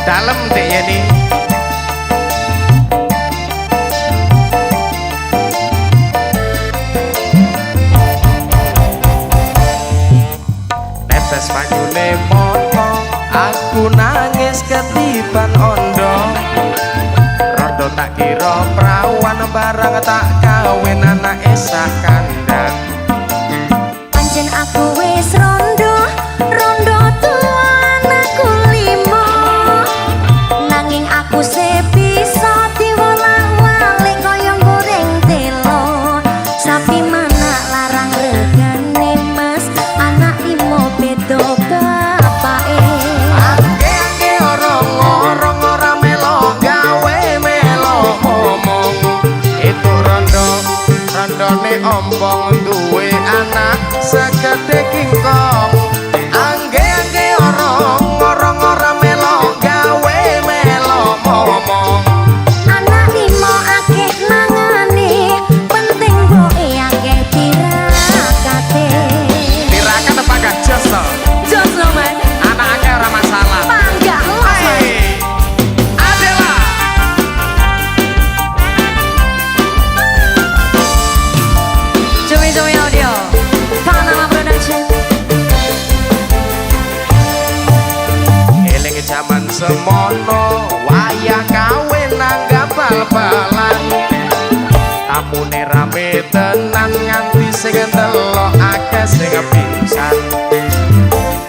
Dalem dek Yeni. Netes banyune moto, aku nangis ketiban ondo. Rondo tak kira prawan barang tak kawin anak esak kandang. Pancen aku wis rondo, rondo tua anakku limo. Nanging aku sepisa diwolak-walik kaya goreng telo. Sapi mana larang regane mas, anak limo beda bapake. Angge orang-orang ora melo gawe melo ngomong. Itu rondone ompong duwe anak segede kingkong. Angge orang-orang ora melo gawe melo ngomong. Anak limo akeh mangane, penting boke akeh tirakate. Tirakat apa gak jos to? Jos lo mas, Anaknya ora masalah. panggah los mas. Hey, Adela. Cumi audio, Panama Production. Eling jaman semono wayah kawin nanggap bal-balan. Tamune rame tenan nganti sing delok akeh sing pingsan.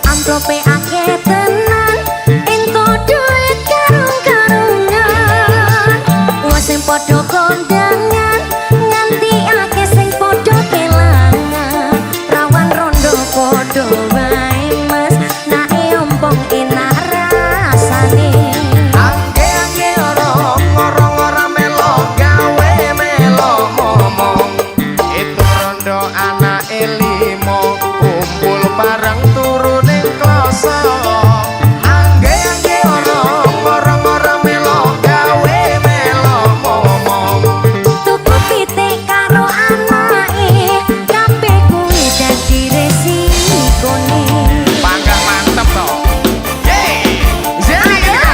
Amplope akeh tenan, ento duit karung-karungan. Wong sing padha kondangan, nganti akeh sing padha kelangan. Rawan rondo padha wae mas, nae ompong enak rasane. Angge orang ora melo gawe melo ngomong. Itu rondo anak limo kumpul bareng turu ning kloso. Angge orang ora melo gawe melo ngomong. Tuku pitik karo anake, kabeh kuwi dadi resikone. Panggang mantep toh. Yeay, Zelina.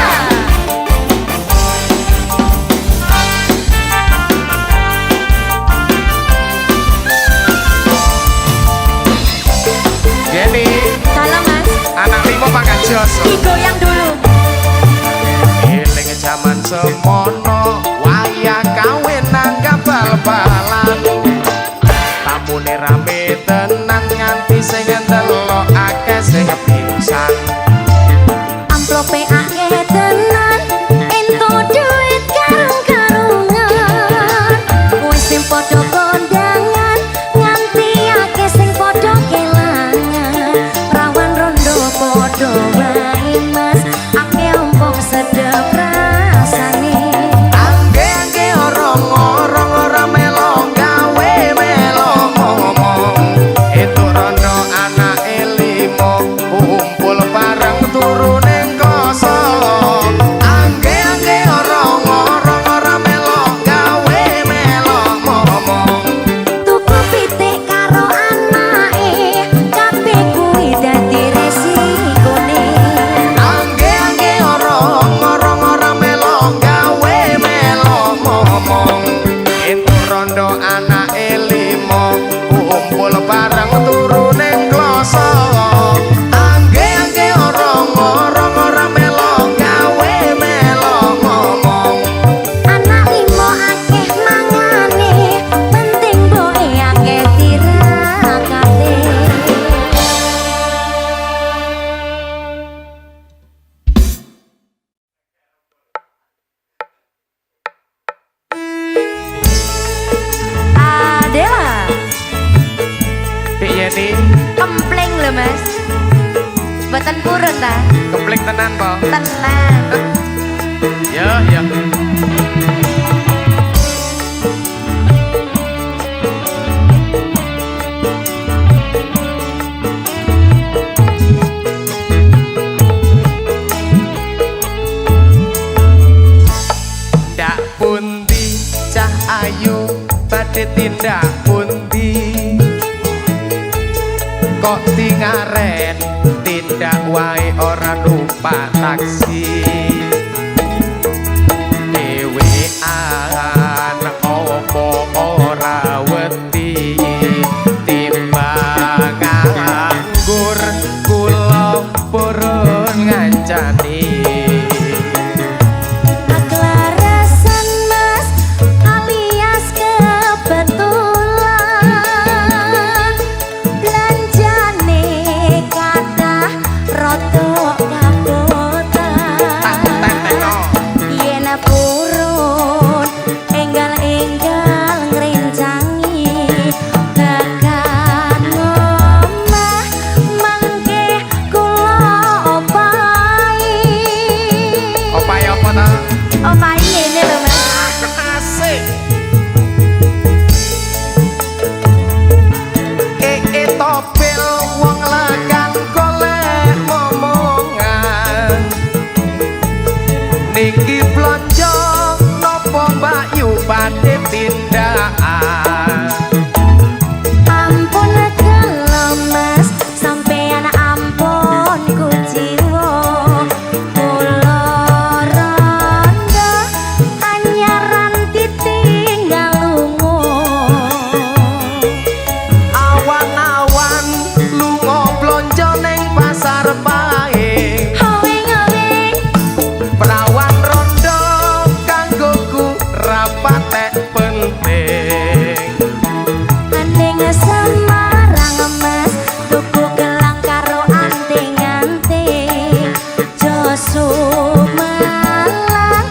Jenny, Salam mas, anak limo panggang jos. digoyang dulu. Eling jaman semono wayah kawin nanggap bal-balan. Tamune rame tenan nganti sing delok akeh sing pingsan. Amplope akeh tenan, ento duit karung-karungan. Wis sing padha kondangan, nganti akeh sing padha kelangan. Rawan rondo padha wae mas, akeh ompong sedep rasane. Angge orang-orang ora melo gawe melo ngomong. Itu rondo anak limo kumpul bareng turu ning koso. Angge orang-orang ora melo gawe melo ngomong. Tuku pitik karo anake, kabeh kuwi dadi resikone. Angge orang-orang ora melo gawe melo ngomong. Itu rondo anak limo kumpul bareng turu ning kloso. Angge orang-orang ora melo gawe melo ngomong. Anak limo akeh mangane, penting boke akeh tirakate. Adela, Dek Yeni, kempleng lho mas. Mboten purun ta? keplik tenan po. Tenang. Ya, ya. Ndak pundi cah ayu badhe tindak pundi. Kok tingaren tindak wae ora numpak taksi. Oh paling ini loh mas. Asik. Topil wong lekan golek momongan. Niki blonjo nopo Mbak Yu badhe tindakan. Ampun kalau mas sampean ampun kuciwo. Kula rondo anyaran ditinggal lungo. Awan-awan lunga blonjo ning pasar pae. Howing-howing Perawan rondo kanggoku rapatek penting. andeng Semarang mas tuku gelang karo anting-anting. Joso Malang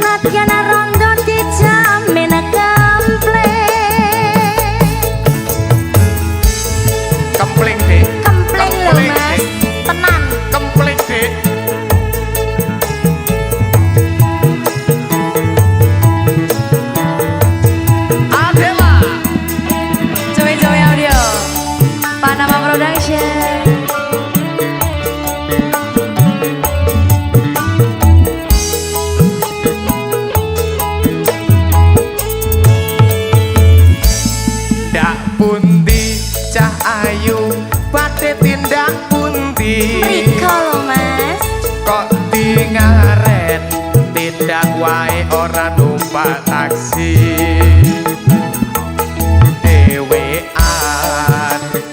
nadyan rondo dijamin Kempling Dik. kempling lho Kempling, mas Dik. tenan. Kempling Dik. Adela. Joy Audio Panama Production. Dak pundi cah ayu badhe tindak pundi. Mriko lho mas. Kok dingaren tindak wae ora numpak taksi. Dewean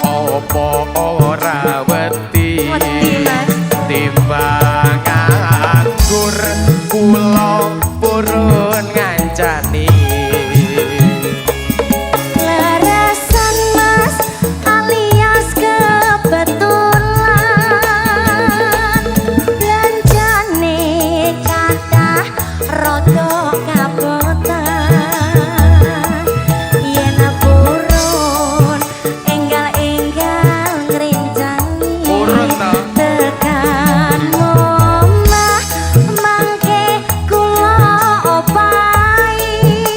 opo ora wedi. Wedi, Mas. Timbang anggur kula purun ngancani. Larasan mas alias kebetulan. Belanjane kathah rada kabotan. Yen purun enggal-enggal ngrencangi. Purun to? Tekan omah mangke kula opahi.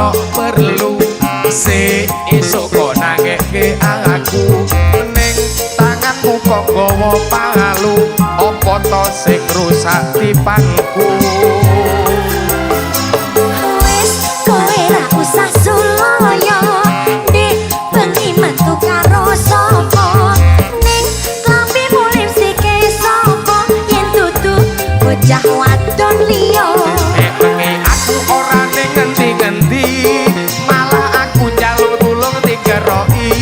ono perlu esuk kok nangeke aku ning tanganmu kok gawa palu apa to sing rusak tipanku Wis kowe ra usah suloyo Dik bengi metu karo sapa ning klambimu lipstike sapa yen dudu bocah wadon liya bengi aku ora ning ngendi-ngendi malah aku njaluk tulung digeroki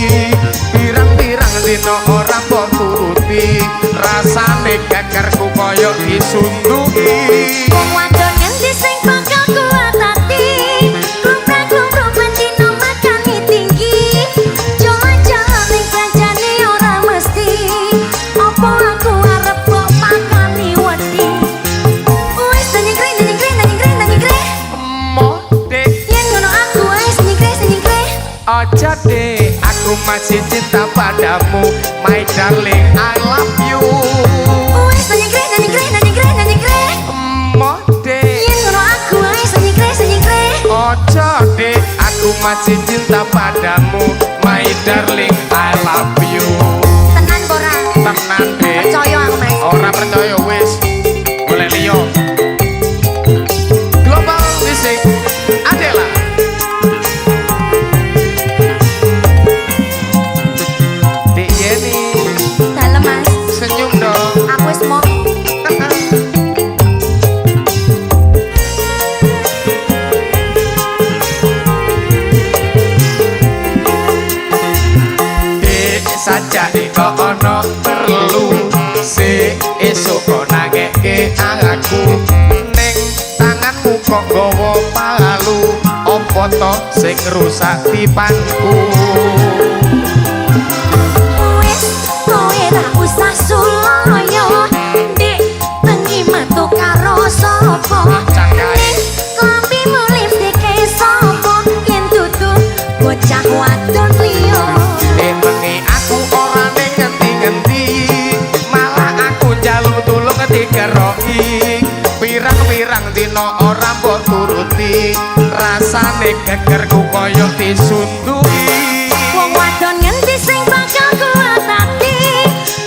pirang-pirang dina ora mbok turuti rasane gegerku koyo disunduki wong wadon ngendi sing bakal kuat ati klumprang-klumprung bendino makani tinggi jalan-jalan ning kancane ora mesti apa aku arep kok makani wedi wis nyengkring mode yen ngono aku wis nyengkring aja deh aku masih cinta padamu my darling I love you wis nyengkring mode yen ngono aku wis nyengkring aja deh aku masih cinta padamu my darling I love you tenan ora tenan deh percaya aku Mas ora percaya wis boleh liyo global music Adela Dik Yeni dalem Mas senyum dong aku wis mau Dik saja kok ono perlu esuk kok nangeke aku ning tanganmu kok gawa palu apa to sing rusak tipanku wis kowe ra usah suloyo Dik bengi metu karo sapa cangkae klambimu lipstike sapa yen dudu bocah wadon liya bengi aku ora ning ngendi-ngendi malah aku njaluk tulung digeroki pirang-pirang dina ora mbok turuti rasane gegerku koyo disunduki wong wadon ngendi sing bakal kuat ati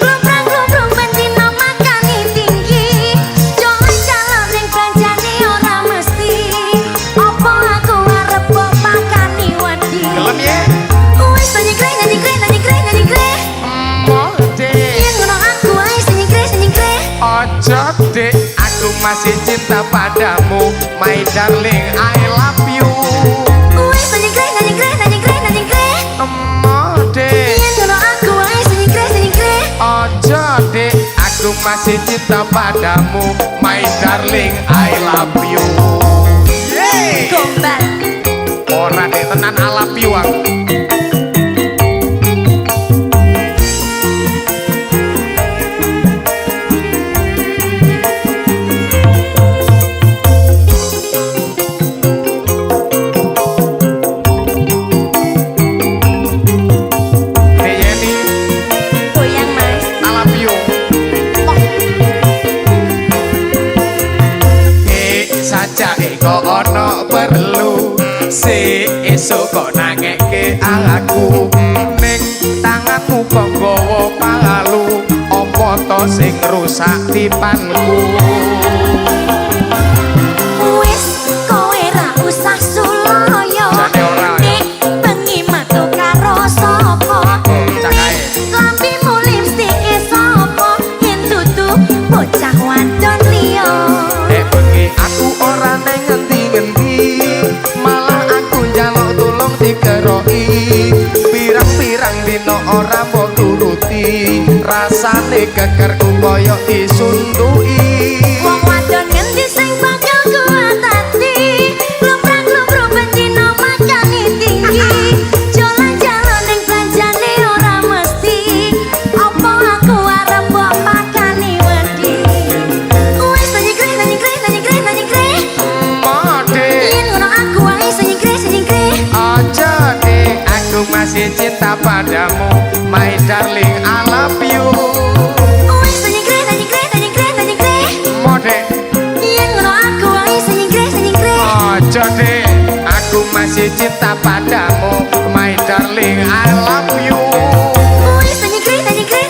klumprang-klumprung bendino makani tinggi jalan-jalan ning kancane ora mesti apa aku arep kok makani wedi gelem ye wis nyengkring mode yen ngono aku wis nyengkring aja dek aku masih cinta padamu my darling I love you wis nyengkring mode yen ngono aku wis nyengkring aja dek aku masih cinta padamu my darling I love you yeay gombal ora dek tenan I love you aku Dik Yeni goyang Mas I love you saja kok ono perlu esuk kok nangeke aku ning tanganmu kok gawa palu apa to sing rusak tipanku wis kowe ra usah suloyo Jane ora, ya. Dik bengi metu karo sapa cakae klambimu lipstike sapa yen dudu bocah wadon liya bengi aku ora neng ngendi-ngendi malah aku njaluk tulung digeroki pirang-pirang dina ora mbok turuti rasane gegerku koyo disunduki wong wadon ngendi sing bakal kuat ati klumprang-klumprung bendino makani tinggi jalan-jalan ning belanjane ora mesti apa aku arep mbok pakani wedi wis nyengkring mode yen ngono aku wis nyengkring aja deh aku masih cinta padamu my darling I love you wis nyengkring mode yen ngono aku wis nyengkring aja deh aku masih cinta padamu, my darling, I love you. Wis nyengkre, nyengkre.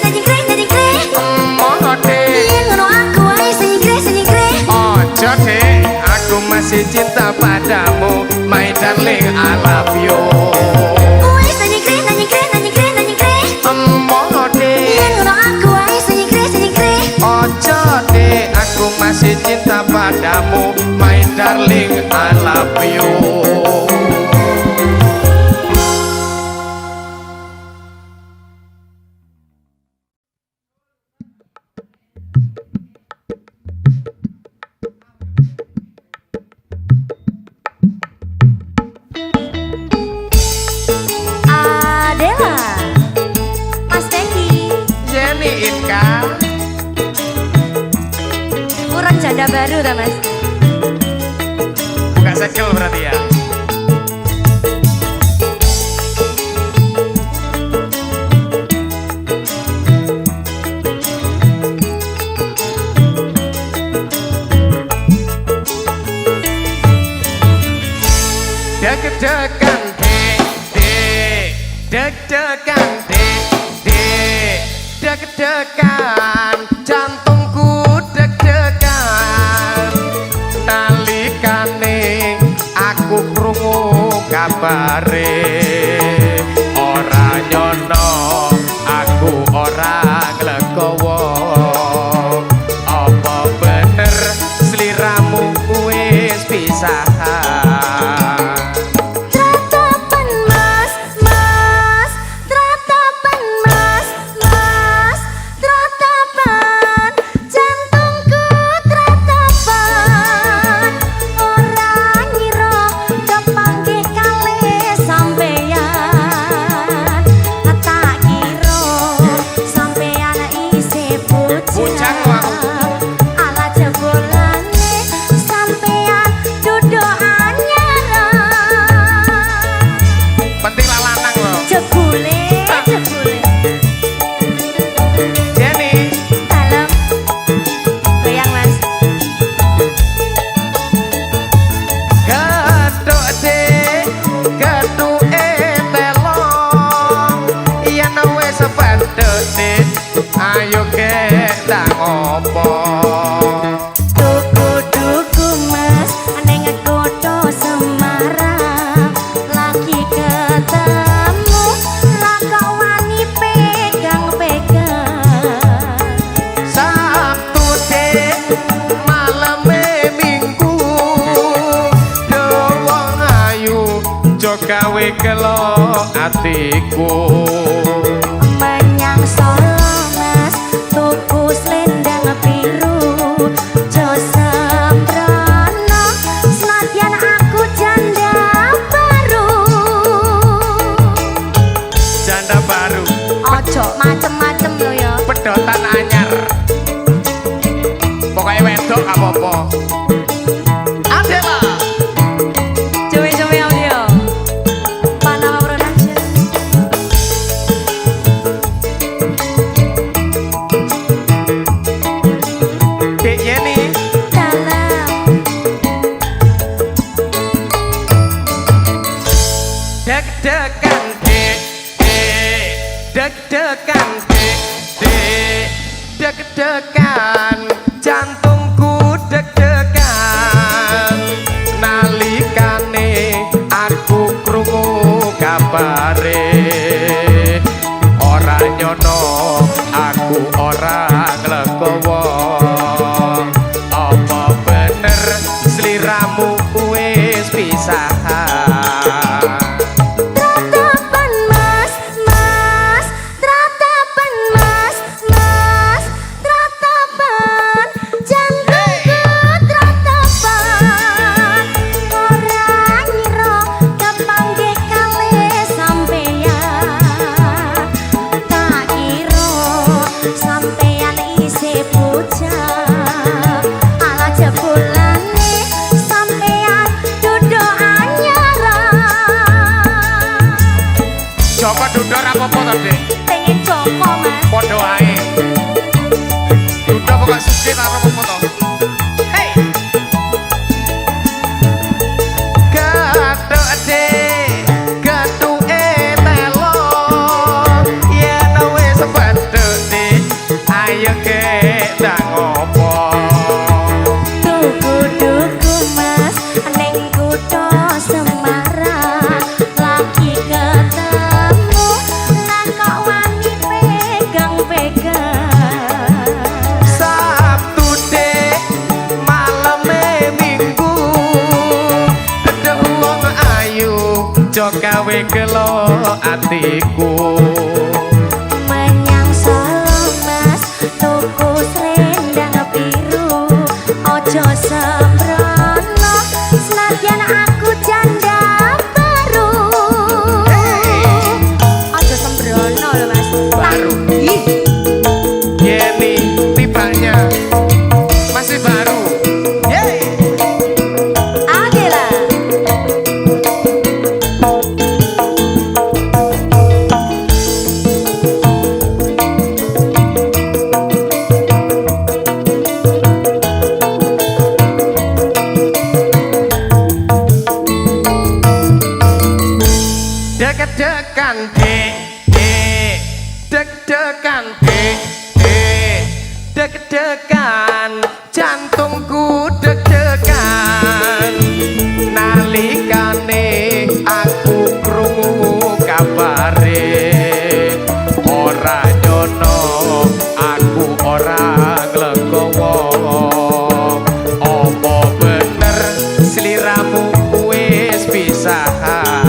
Mono dek, Yen ngono aku wis nyengkre. ojo dek, aku masih cinta padamu, my darling, I love you. Wis nyengkre. Mono dek, Yen ngono aku wis nyengkre. ojo dek, aku masih cinta padamu, my darling, I love you. Adela, Mas Fendi, Jenny Inka, kurang janda baru dah Mas. buka segel berarti ya. Deg-degan deg-degan deg-degan jantungku deg-degan nalikane aku krungu kabare ora nyono aku ora nglegowo apa bener sliramu wis pisahan. Tratapan Mas, tratapan Mas, tratapan jantungku tratapan ora ngira kepanggih kalih sampeyan tak kira sampeyan isih Bujang, bujang Wak. ala jebolane sampeyan duduk anyaran Penting lah lanang loh. jebule Jenny, dalam goyang Mas geduk dek, geduk telong. Yen wis sependek dek, ayo kek tak ngopo. tuku Mas neng kota Semarang lagi ketemu laka wani pegang-pegang Sabtu dek, maleme Minggu. Dowong ayu, jo gawe gelo atiku. menyang Solo Mas tuku selendang biru jo sembrono senadyan aku janda baru Janda baru, ojo macem-macem lo ya pedotan anyar. Pokoknya wedok gak apa-apa. Adela, Joey audio Panama Production Dek Yeni, dalam deg-degan dek, deg-degan dek, deg-degan jantungku deg-degan nalikane aku krungu kabare ora nyono aku ora nglegowo apa bener sliramu wis pisahan. Tratapan Mas, tratapan Mas, tratapan jantungku tratapan ora ngira kepanggih kalih sampeyan tak kira sampeyan isih bujang ala jebulane sampeyan duduk anyaran Joko duduk apa-apa to, Dik? pengen Joko Mas Podo ae. Duduk kok gak sugih ta apa-apa to? Hey. Gathuk Dik, gelo atiku. Menyang Solo Mas tuku selendang biru ojo sembrono senadyan aku janda baru. Ojo sembrono lho Mas. Baru. Yeni tibanya masih baru. Adela. Deg-degan deg-degan deg-degan jantungku deg-degan nalikane aku krungu kabare ora nyono aku ora nglegowo apa bener sliramu wis pisahan.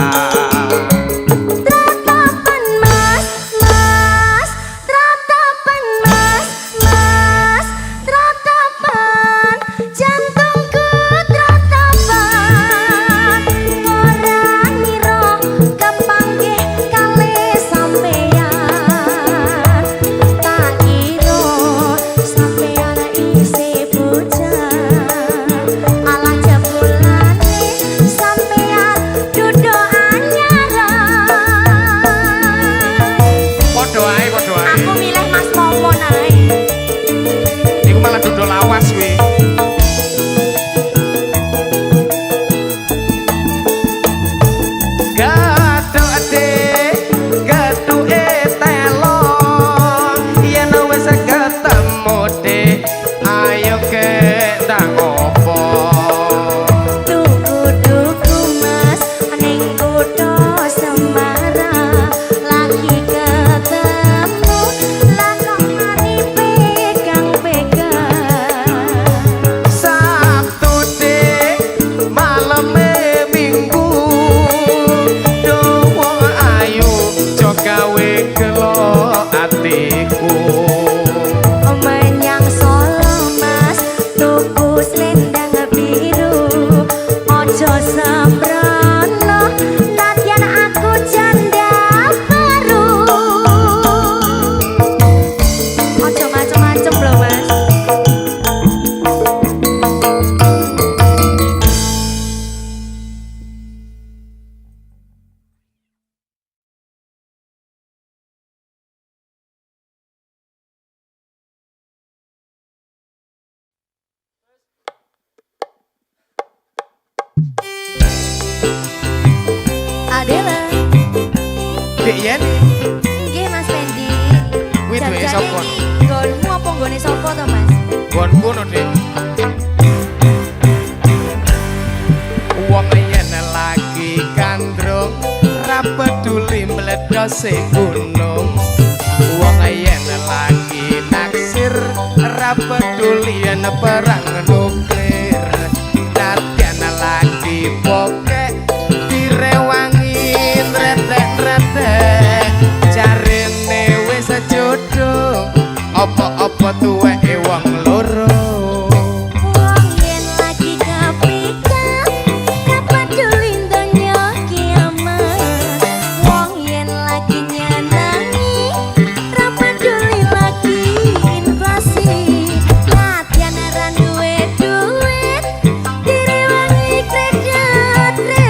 Adela. Dek Yen. Nggih Mas Fendi. Kuwi duwe sapa? Nggonmu apa nggone sapa to Mas? Nggonku no Dek. Wong yen lagi kandrung ra peduli mledose gunung. Wong yen lagi naksir ra peduli yen perang nuklir. Nadyan lagi pokek direwangi retek-retek jarene wis jodoh apa-apa tuweke wong loro. Wong yen lagi kepikat kapeduli donya kiamat. Wong yen lagi nyenangi ra peduli lagi inflasi. Nadyan ra duwe duit direwangi kredit.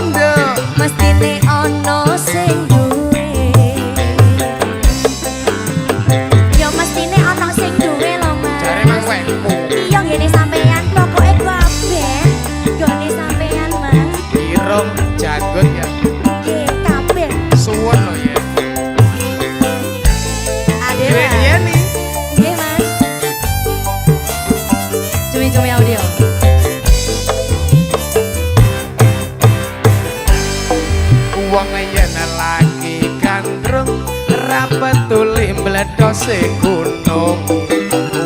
pondo mestine ono sing duwe. Yo mestine ono sing duwe lho Mas. jare mang wekku Iya ngene sampean pokoke kabeh gone sampean Mas. irung janggut ya Nggih kabeh. suwun lho ya Adela. iya nih Nggih Mas. Cumi-cumi audio. wong yen lagi gandrung ra petuli mledose gunung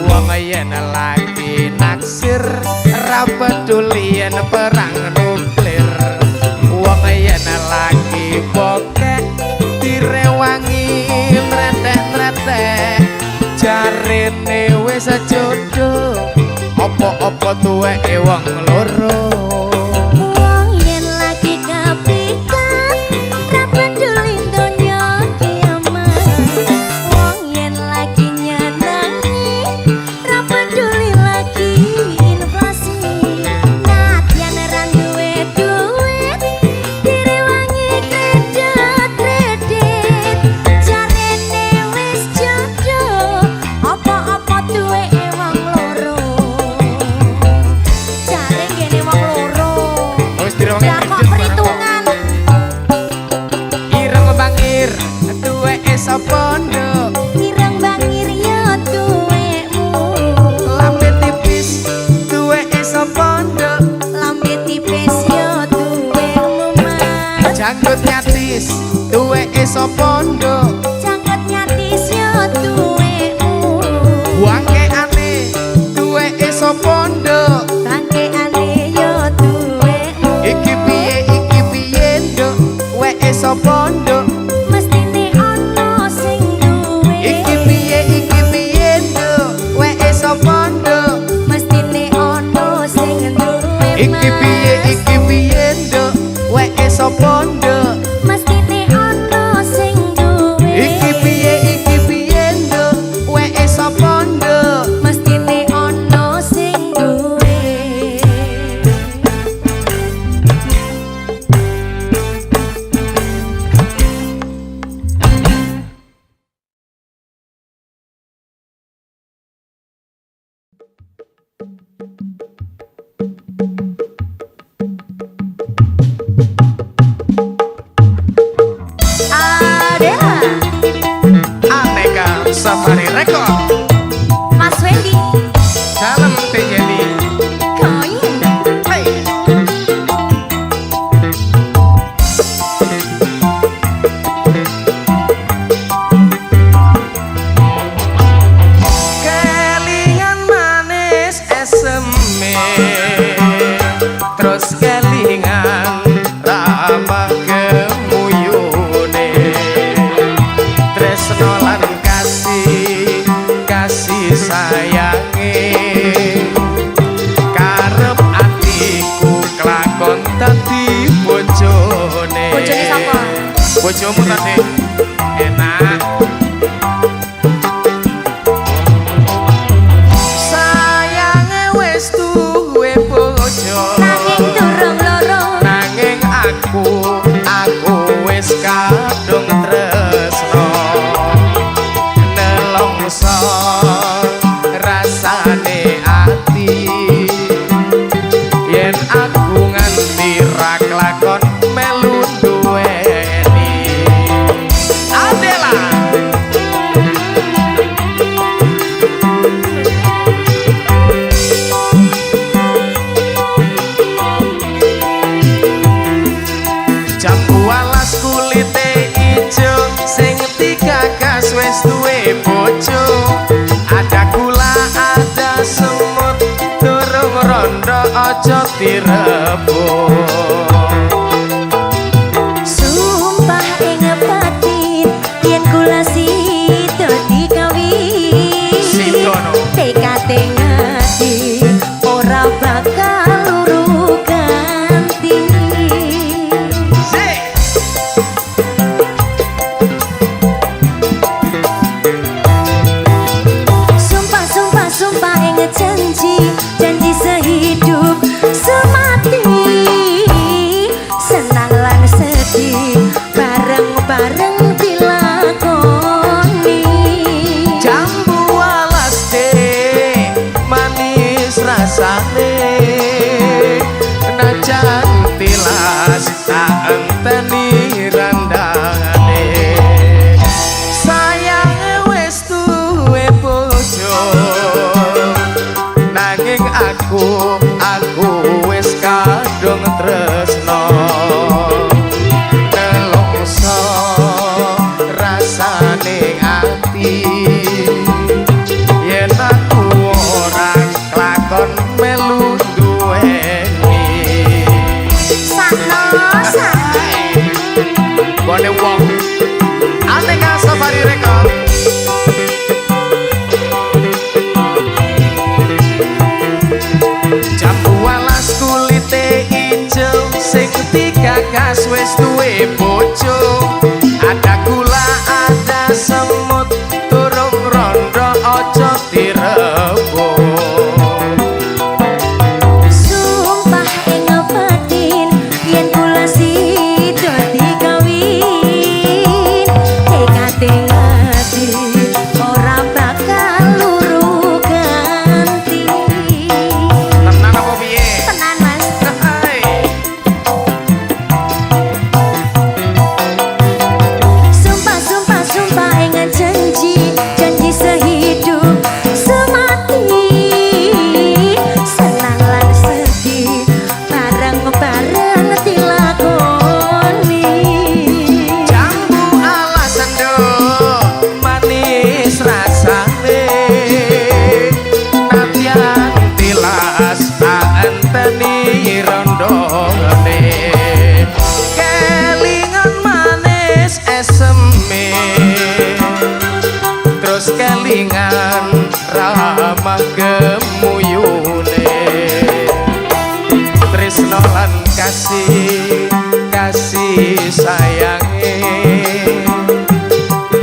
wong yen lagi naksir ra peduli yen perang nuklir wong yen lagi bokek direwangi mretek-mretek jarene wis jodoh apa-apa tuweke wong loro. Wong yen lagi kepikat ra peduli donya kiamat. Wong yen lagi nyenengi ra peduli lagi inflasi. Nadyan ra duwe duit direwangi kredit-kredit. Jarene wis jodoh apa-apa duweke wong loro. Jare ngene wong loro. Wis direwangi Lah kok kredit barang perhitungan ireng bangir duweke sapa nduk ireng bangir ya duwekmu. lambe tipis duweke sapa nduk Lambe tipis ya duwekmu Mas. janggut nyatis duweke sapa nduk Jangkut nyatis ya duwekmu. wangke aneh duweke sapa nduk Bangkeane ya duwekmu. iki piye nduk weke sapa nduk Mestine ono sing duwe. iki piye nduk weke sapa nduk Mestine ono sing duwe iki piye nduk weke sapa nduk Mestine ono sing duwe. iki piye nduk weke sapa nduk Mestine ono sing duwe. Adela, Aneka Safari Record Mas Wendy, dalam terjadi koin. hey. Kelingan manis eseme terus kelingan ramah kemuyune tresno lan kasih sayange karep atiku kelakon dadi bojone Bojone sapa? bojomu tadi enak sayange wis duwe bojo Nanging durung loro. nanging aku wis kadung tresno nelongso rasane ati yen aku nganti ra kelakon melu duweni Adela jambu alas kulite ijo sing digagas wis duwe bojo ada gula ada semut durung rondo aja direbut Sumpah ing batin yen kula sida dikawin. Sidono. Tekate ngati ora bakal luru ganti. Sik. Sumpah ing janji sehidup semati. janji bareng-bareng dilakoni. Jambu alas manis rasane, najan tilas tak enteni randangane. Sayang wis duwe bojo, nanging aku wis kadung tresno. Nelongso rasane ati, yen aku ora klakon melu duweni. Sakno Bone wong Aneka Safari Record. Jambu alas kulite ijo, sing digagas wis duwe bojo. Ada gula ada semut, turung rondo ojo direbut. sumpah ing batin yen kula sida dikawin, tekate ati ora bakal luru ganti. Tenan apa piye? Tenan Mas. Hai. Sumpah ing janji sehidup semati, senang lan sedih bareng-bareng dilakoni. Jambu alas endo manis rasane, nadyan tilas tak enteni rondone. Kelingan manis eseme, terus kelingan ramah gemuyune. Tresno lan kasih sayange,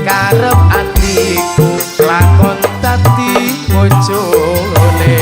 karep atiku lakon tadi bojone.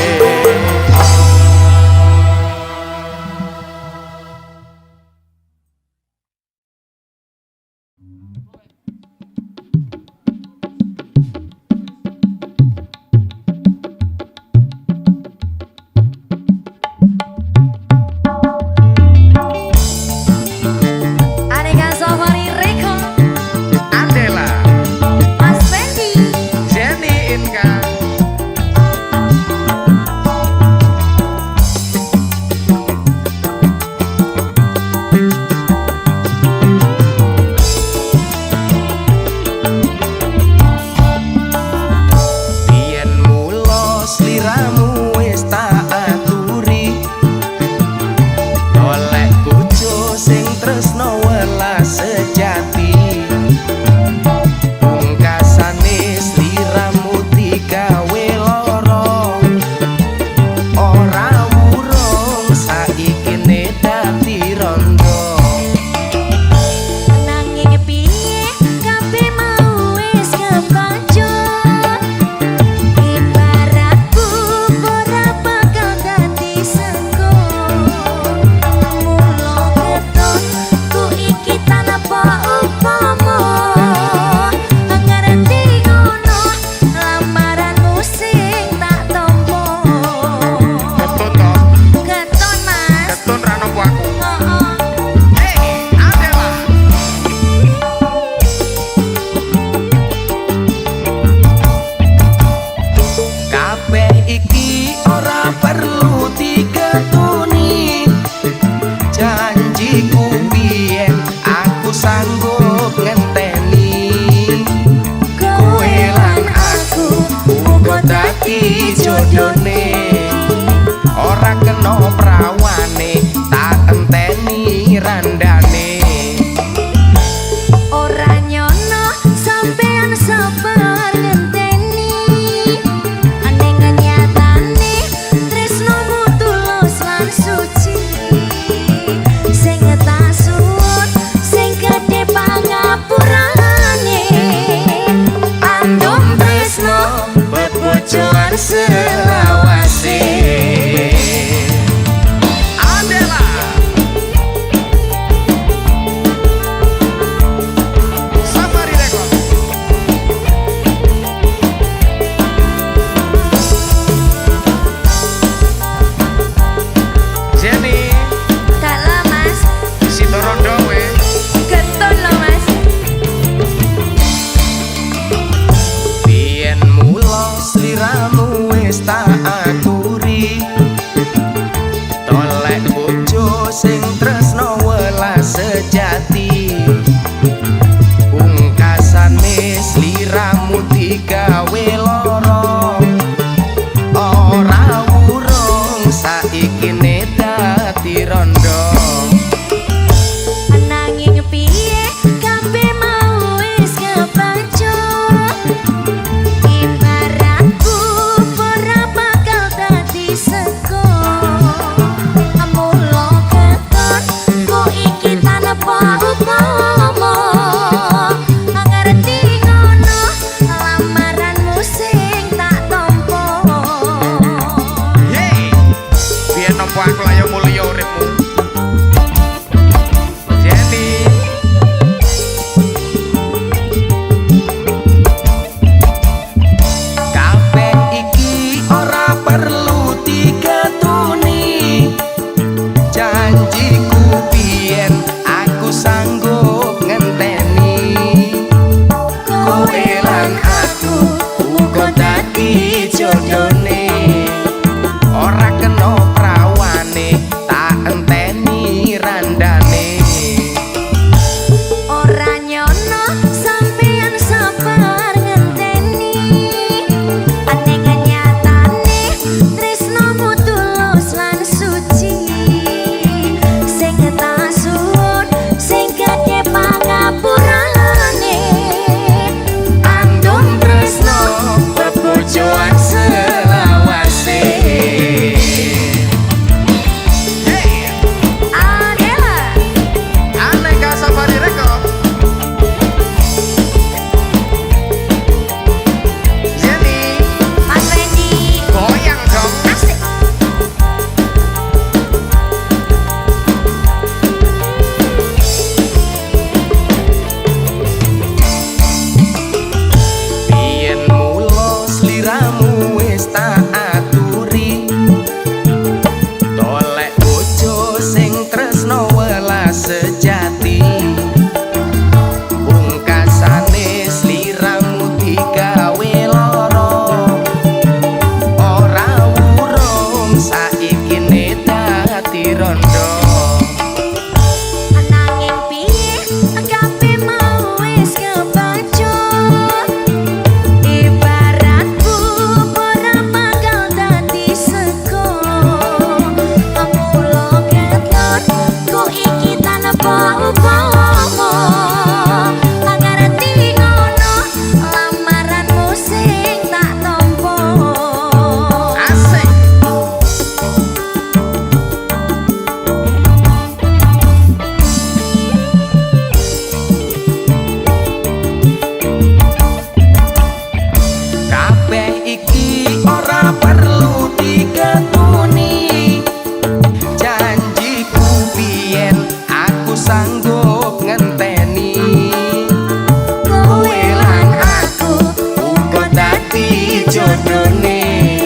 jodone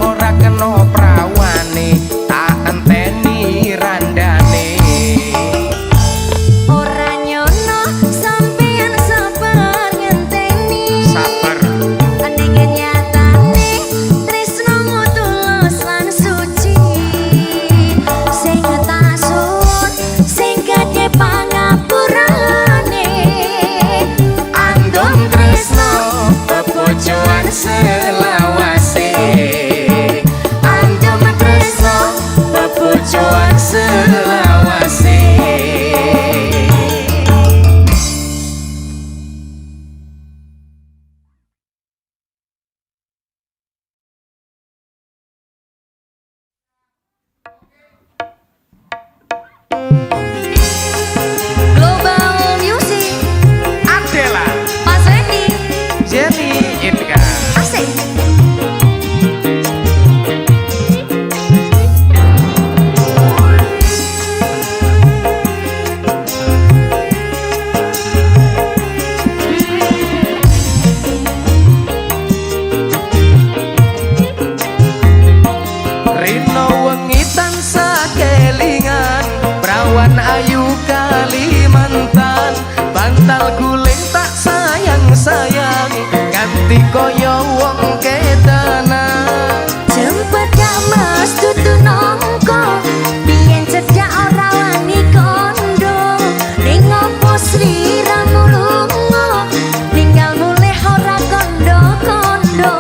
ora kena prawane tak enteni randane ora nyono sampeyan sabar ngenteni sabar ning nyatane tresnomu tulus lan suci sing tak suwun sing gedhe pangapurane andum tresno bepojoan selawase andum tresno bepojoan selawase Global Music Adela Mas Wendy Jenny Inka asik Rino wengi tansah kelingan Prawan ayu Kalimantan Bantal guling tak sayang-sayang Ganti koyo wong kedanan jemput gak mas tutu nongko biyen cedak ora wani kondo ning opo sliramu lunga ninggal mulih ora kondo-kondo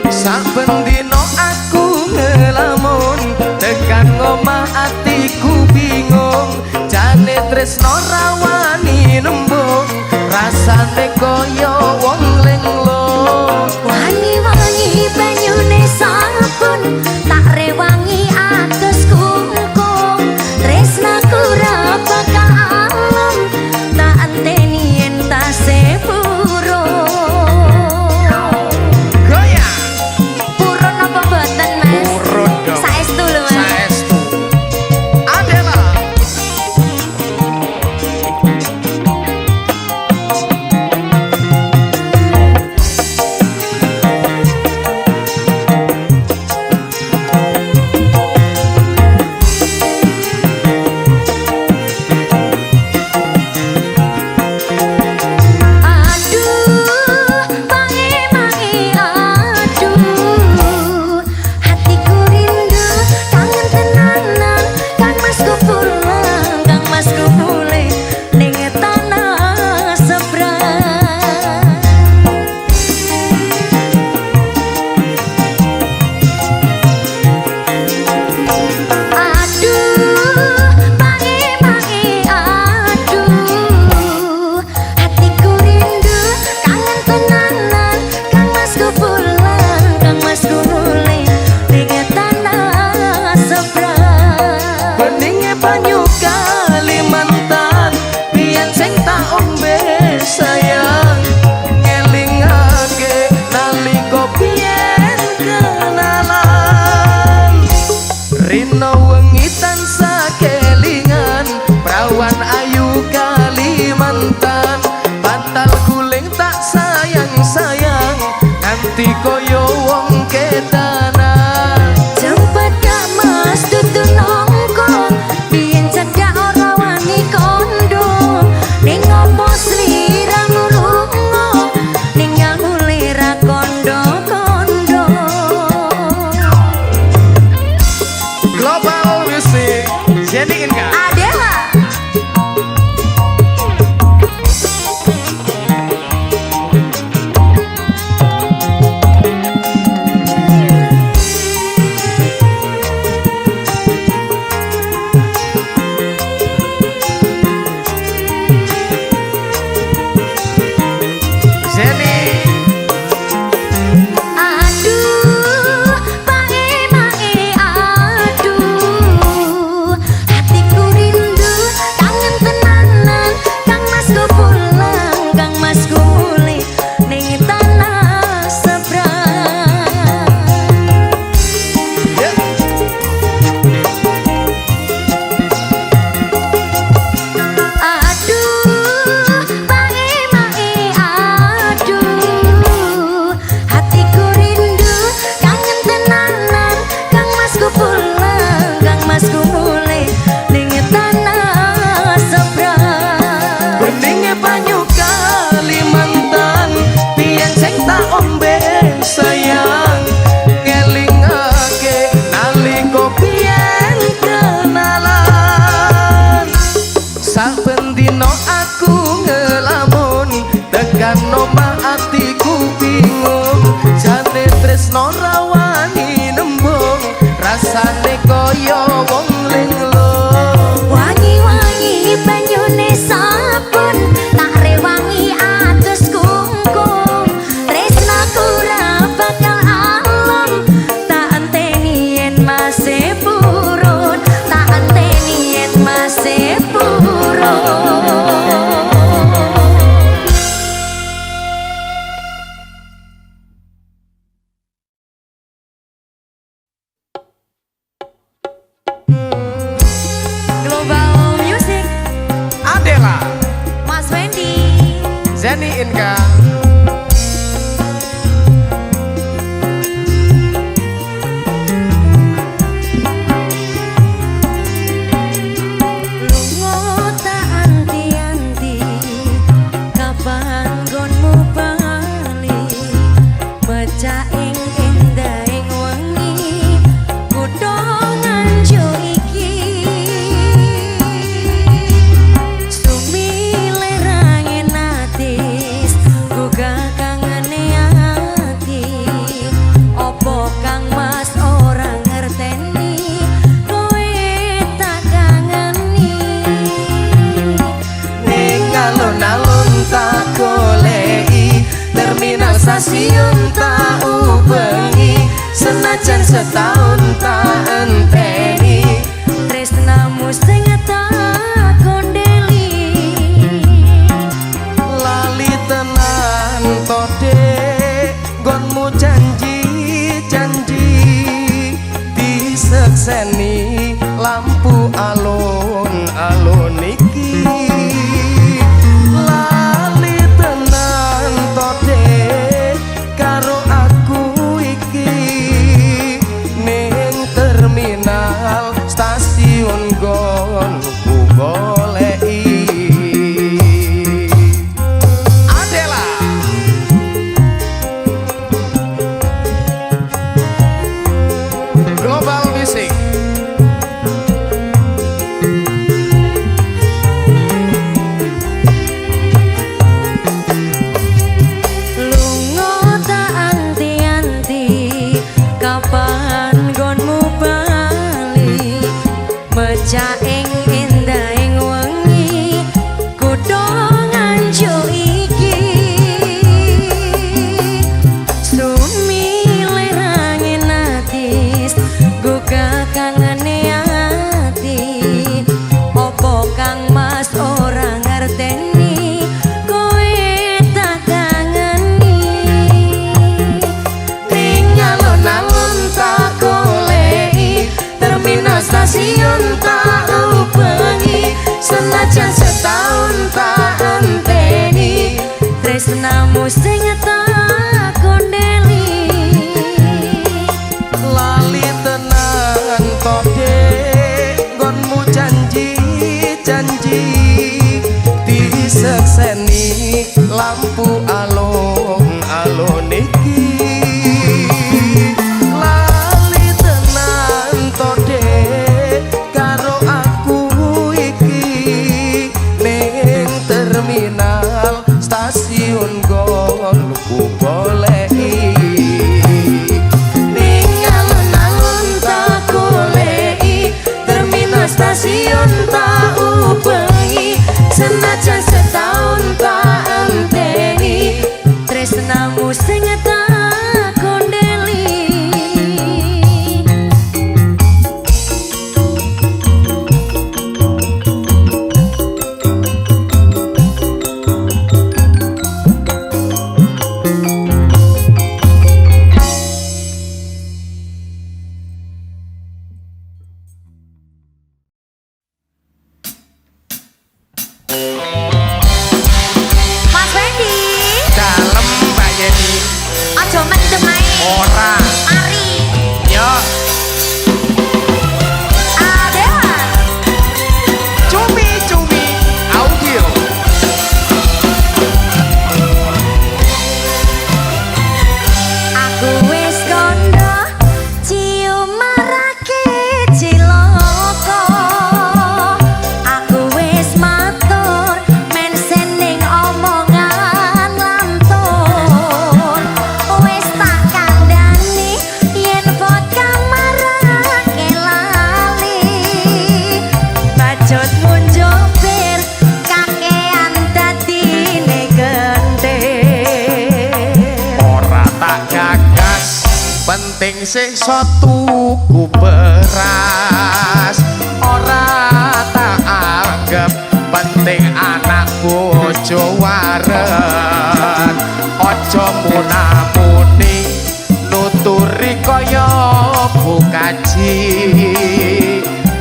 Saben dino aku ngelamun Tekan ngomah atiku bingung Jane tresno rawani nembung Rasane koyo wong linglung wangi-wangi banyune sabun tak rewangi atus kungkung tresnaku ra bakal alem tak enteni yen tasih burung Goyang purun apa boten mas? Urut dong Saestu lho mas Saestu Adela aduh mangi-mangi aduh hatiku rindu kangen tenanan kang masku pulang kang masku mulih ning tanah seberang aduh mangi-mangi aduh hatiku rindu kangen tenanan kang masku pulang kang masku mulih ning tanah seberang Beningnya banyu Kalimantan Biyen sing tak ombe sayang Ngelingake nalika biyen kenalan Rino wengi tansah kelingan Prawan ayu Kalimantan Bantal guling tak sayang-sayang Nganti koyo wong kedanan jemput gak mas tutu nongko biyen cedak ora wani kondo ning opo sliramu lunga ninggal mulih ra kondo-kondo Global Music Jenny Inka Adela Jenny aduh mangi-mangi aduh hatiku rindu kaya wong linglo. Wangi-wangi banyune sabun, tak rewangi atus kungkum. Tresnaku ora bakal alon, tak enteni yen masih purun, tak enteni yen masih purun. Global Music, Adela, Mas Wendy. Zeni Inka. Lunga tak anti-anti, kapan gonmu bali, baca ing endahing wengi, kutho nganjo iki. Sumile rangen atis, gugah kangane ati. Opo kang mas ora ngerteni, kowe tak kangeni. Ning alun-alun tak goleki, terminal stasiun tak ubengi, senajan setahun tak enteni. Tresnamu sing tak kondeli, Lali tenan to dek, nggonmu janji-janji, disekseni lampu alun-alun iki. Lali tenan to dek, karo aku iki, ning terminal stasiun nggonku goleki. Adela, Global Music. lunga tak anti-anti, kapan gonmu bali, baca ing endahing wengi, kutho nganjo iki. Sumile rangen atis, gugah kangane ati. Opo kang mas ora ngerteni, kowe tak kangeni. Ning alun-alun tak goleki, terminal stasiun tak ubengi, senajan setahun tak enteni. Tresnamu sing tak kondeli, Lali tenan to dek, nggonmu janji-janji, disekseni lampu alun-alun iki. Lali tenan to dek, karo aku iki, ning terminal stasiun nggonku goleki. Ning alun-alun tak goleki, terminal stasiun tak ubengi, senajan setahun tak enteni. siksa tuku beras ora tak anggap penting anak bojo waren aja munamuni nuturi kaya bukaji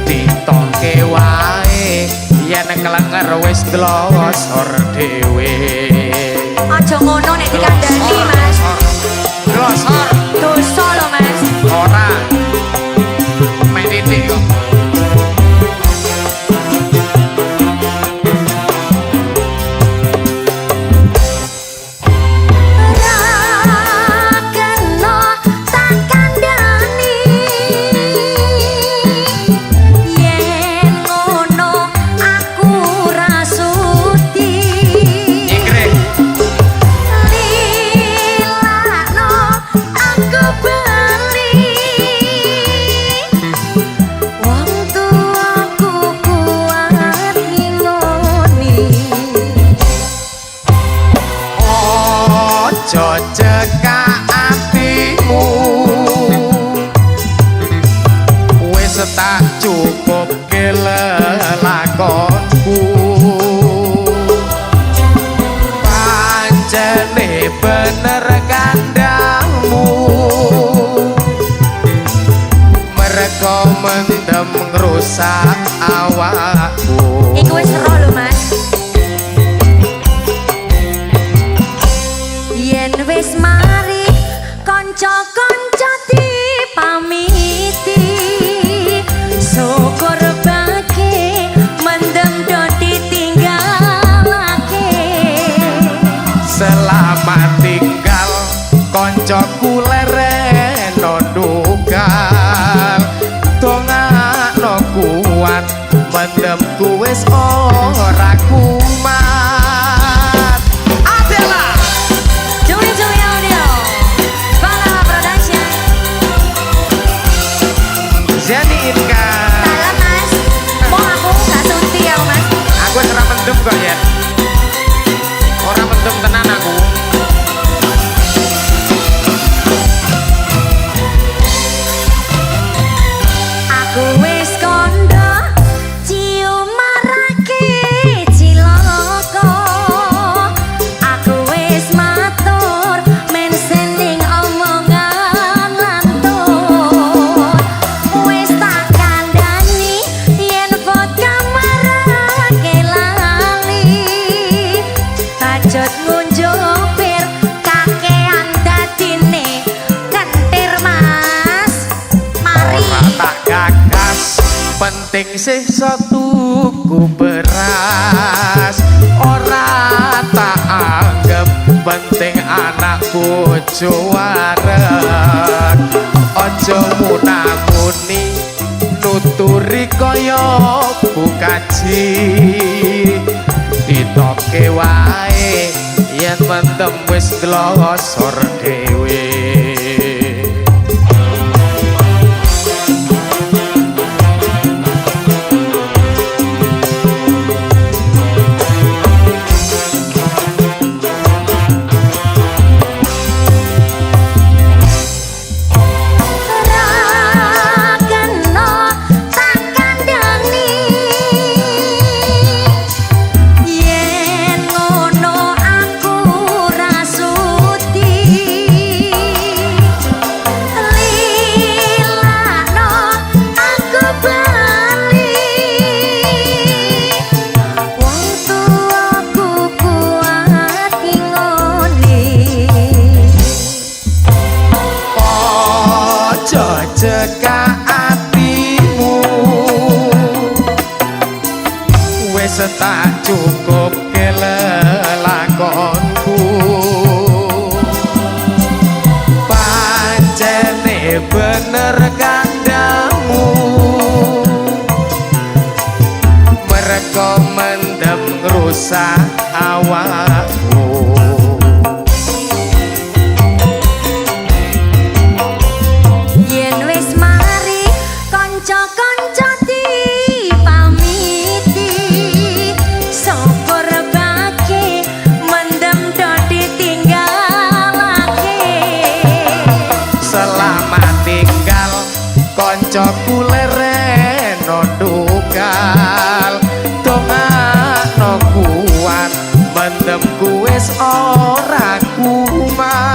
ditoke wae yen klenger wis glosor dhewe aja ngono nek dikandani Mas glosor dosa lho Mas ora mek titik kok jejak atimu wis tak cukup kelelakonku pancene bener kandangmu mereka mendem ngrusak awakku iku wis ero lho Mas yen wis mari kanca-kanca dipamiti syukur bagi mendem do ditinggalake selamat tinggal koncoku lereno ndugal dongakno kuat mendemku wis ora kumat adalah Juli Audio Bala Production Zeni Inka salam Mas mau aku gak sunti ya Mas aku ora mendem kok ya ora mendem tenan aku aku wis kondo cium marake ciloko aku wis matur men sending omongan lantur wis tak kandhani yen vodka marake lali tajut ngunjupir kakean dadine kentir Mas mari ora tak gagas penting sisa tuku beras ora tak anggap penting anak bojo wareg aja munamuni nuturi kaya bukaji ditoke wae yen mendem wis glosor dhewe yen ngono aku rasuti cekak atimu wis tak cukup kelelakonku pancene bener kandamu mereka mendem ngrusak awakku kanca-kanca dipamiti syukur bagi mendem do ditinggalake selamat koncoku lereno ndukal dongakno kuat mendemku wis ora kumat.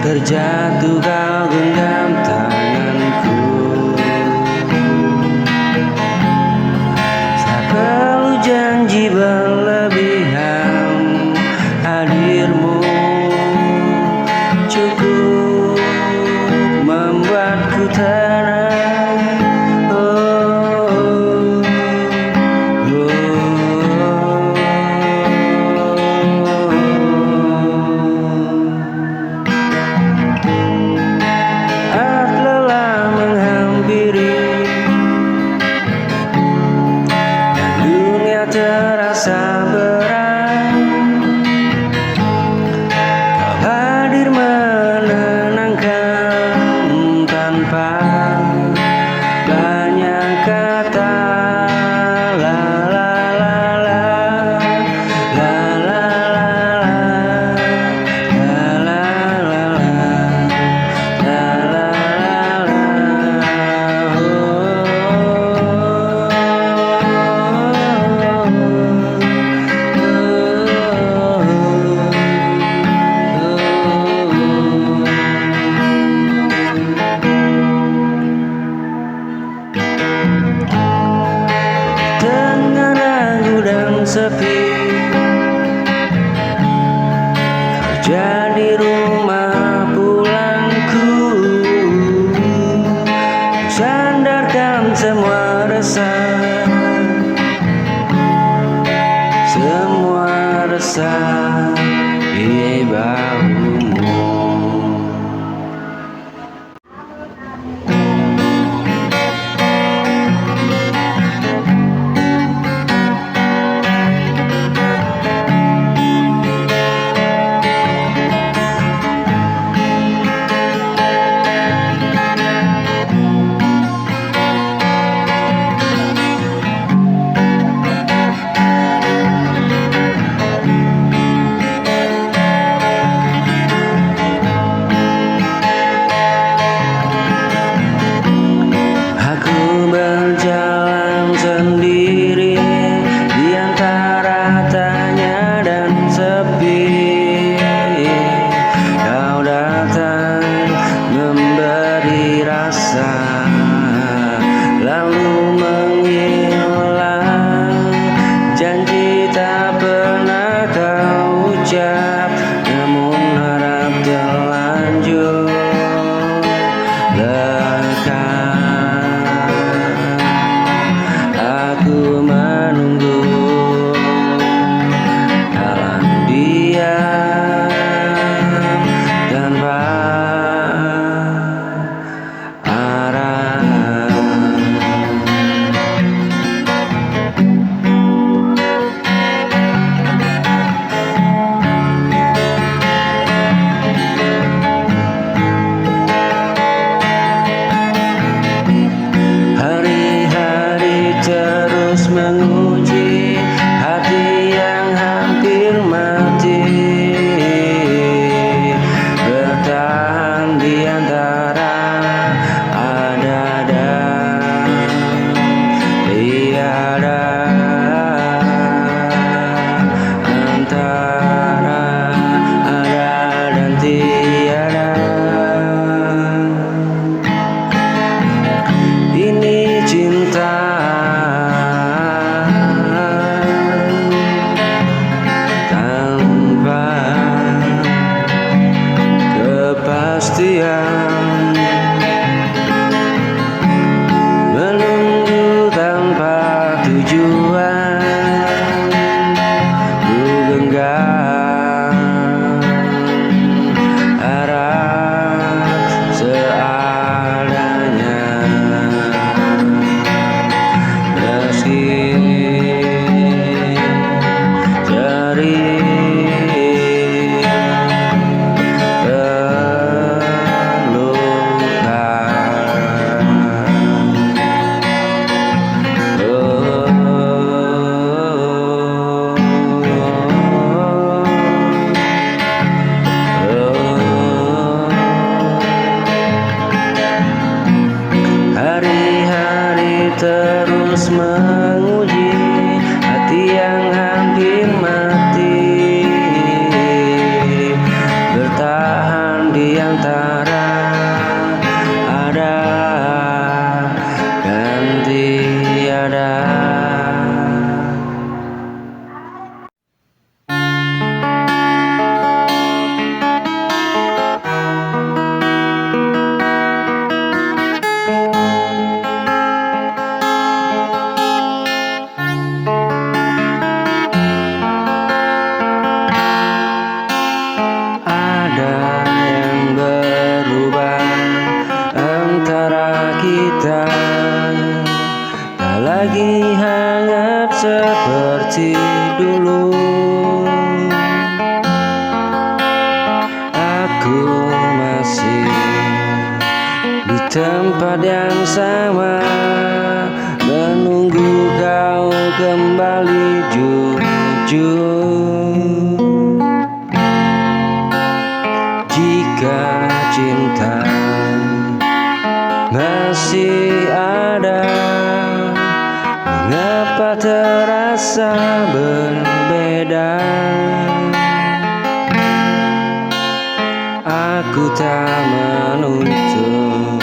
terjatuh kau genggam tanganku. Tak perlu janji berlebihan, hadirmu cukup membuatku tenang. Terasa berat, kau hadir menenangkan tanpa banyak kata. La la la la, la la la la, la la la, tengah ragu dan sepi, kau jadi rumah pulangku, sandarkan semua resah, semua resah di bahumu. Sendiri di antara tanya dan sepi, kau datang memberi rasa, lalu menghilang. Janji tak pernah kau ucap, namun harap terlanjur lekat. Aku menunggu dalam diam tanpa arah. Hari-hari terus menguji hati yang hampir mati, bertahan di antara ada dan tiada, antara ada dan tiada. Ini cinta tanpa kepastian, menunggu tanpa tujuan, ku genggam harap seadanya. Meski jadi masih di tempat yang sama, menunggu kau kembali jujur. Jika cinta masih ada, mengapa terasa berbeda? Aku tak menuntut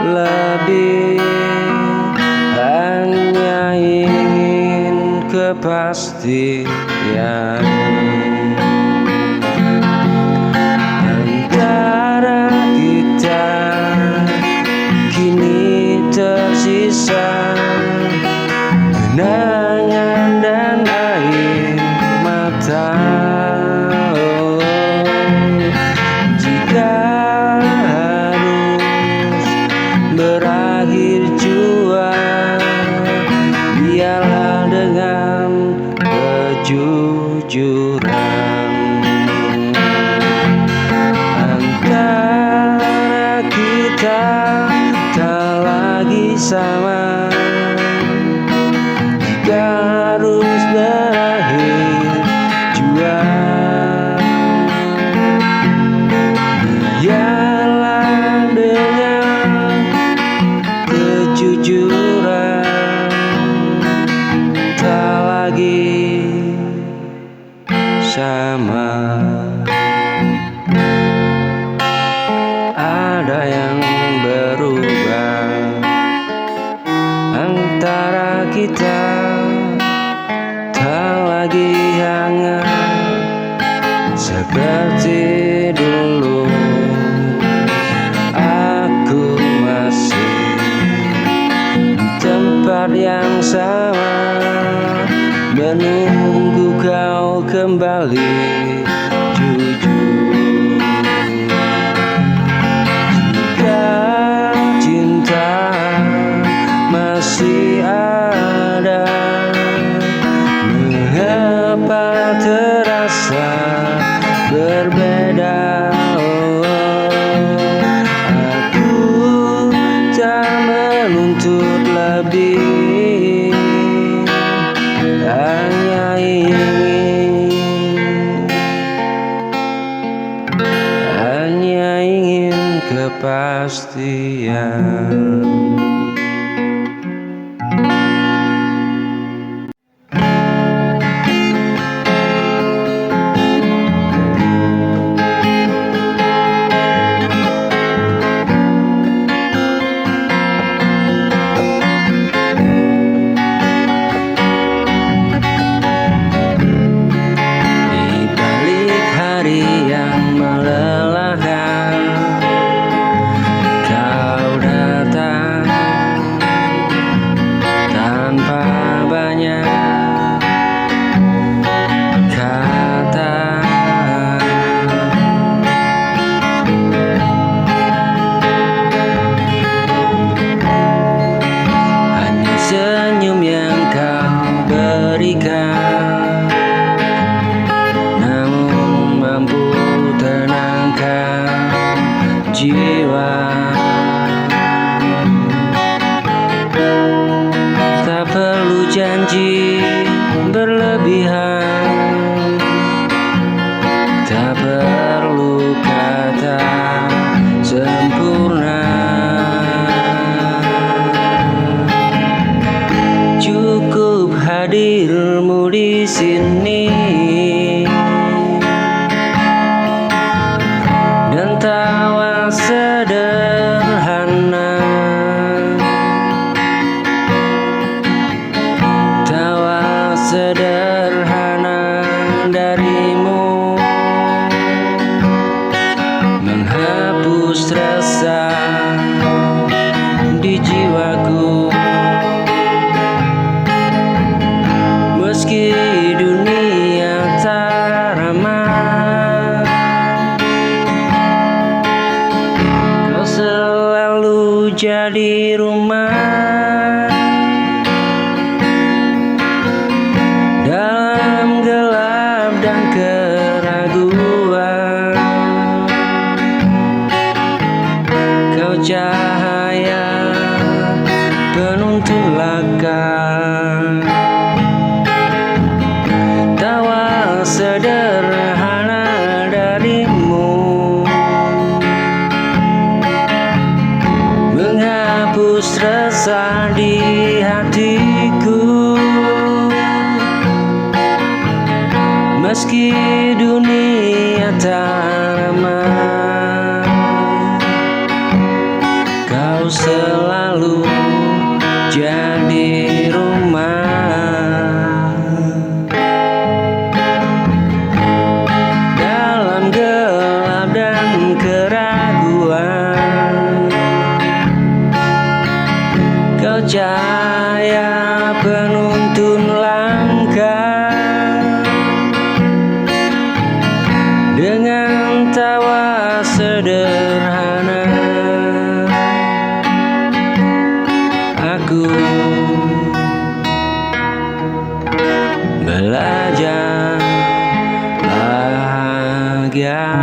lebih, hanya ingin kepastian antara kita. Kini tersisa kenangan dan air mata. Jika harus berakhir jua, biarlah dengan kejujuran. Antara kita tak lagi sama. Jika harus berakhir jua, biarlah dengan kejujuran. Tak lagi sama. Ada yang berubah antara kita, tak lagi hangat seperti dulu. Aku masih di tempat yang sama, menunggu kau kembali jujur. Jika cinta masih ada, mengapa terasa berbeda? Aku tak menuntut lebih, hanya ingin kepastian. Namun mampu tenangkan jiwa. Tak perlu janji berlebihan, tak perlu kata sempurna. Cukup hadirmu di sini dan tawa sederhana, tawa sederhana darimu menghapus rasa di jiwaku. Meski dunia tak ramah, kau selalu jadi rumah. Dalam gelap dan keraguan, cahaya penuntun langkah. Tawa sederhana darimu menghapus resah di hatiku. Meski dunia tak ramah, kau selalu jadi rumah. Dalam gelap dan keraguan, kau cahaya penuntun langkah. Dengan tawa sederhana, aku belajar bahagia.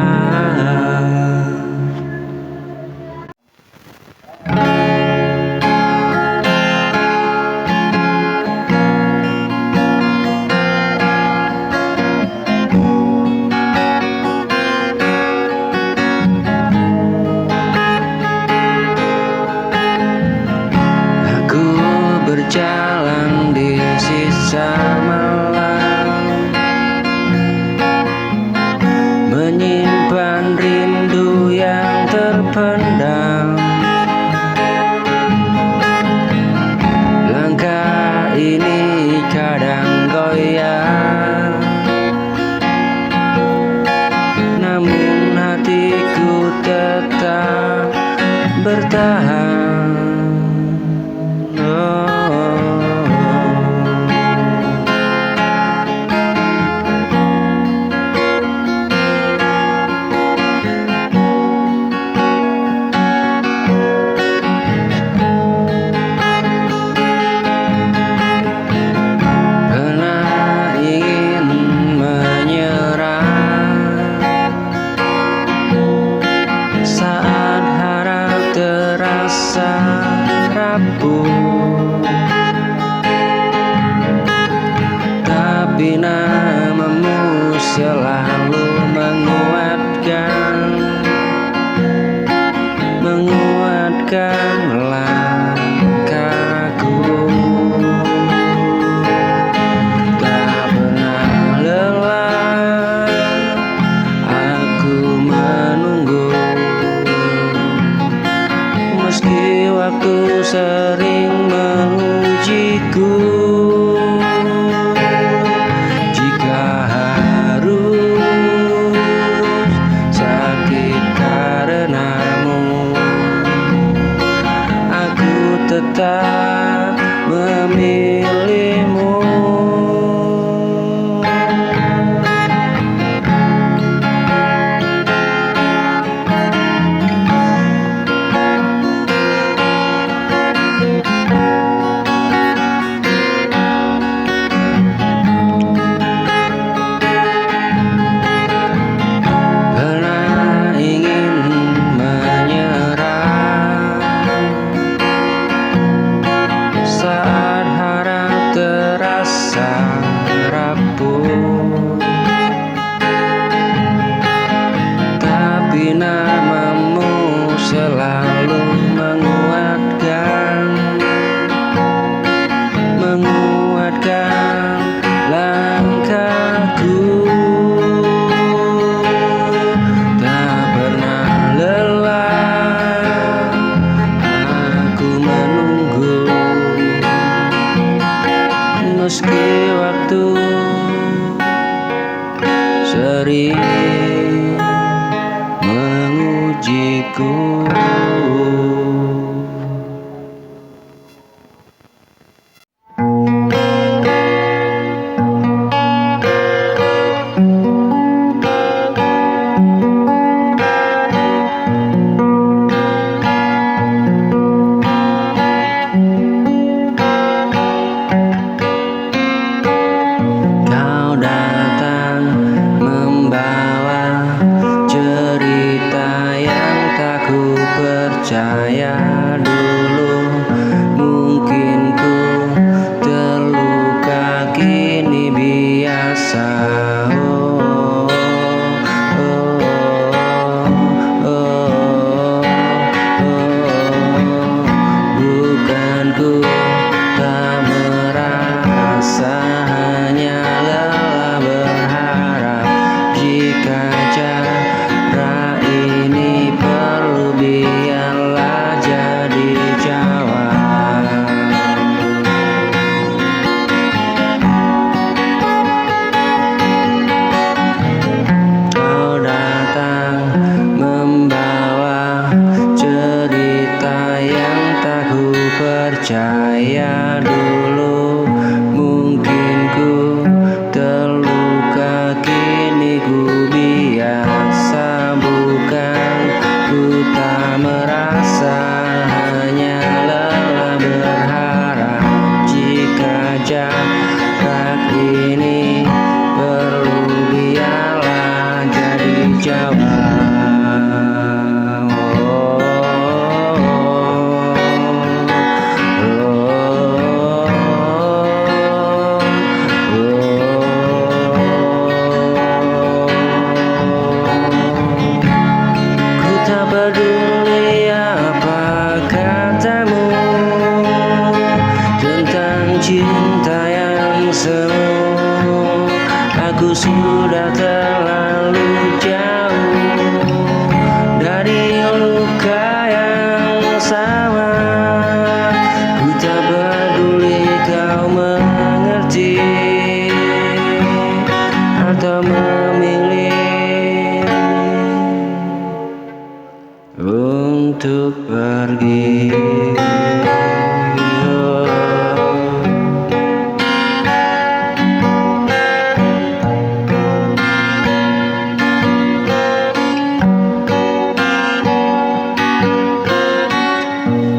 Berjalan di sisa malam, menyimpan rindu yang terpendam. Langkah ini kadang goyah, namun hatiku tetap bertahan. Tapi namamu selalu menguatkan langkahku. Tak pernah lelah aku menunggu, meski waktu sering mengujiku. Jika harus sakit karenamu, aku tetap memilihmu. Tapi namamu selalu menguatkan langkahku. Tak pernah lelah aku menunggu, meski waktu sering mengujiku. Kau datang membawa cerita yang tak ku percaya. percaya dulu, mungkin ku terluka kini biasa. Bukan ku tak merasa, hanya lelah berharap. Jika cara ini perlu, biarlah jadi jawab. Kau datang membawa cerita yang tak ku percaya dulu, mungkin ku terluka kini ku biasa. Bukan ku tak merasa, hanya lelah berharap. Jika jarak ini perlu, biarlah jadi jawab. Ku tak peduli apa katamu tentang cinta yang semu. Aku sudah terlalu jauh dari luka yang sama. Ku tak peduli kau mengerti atau memilih untuk pergi.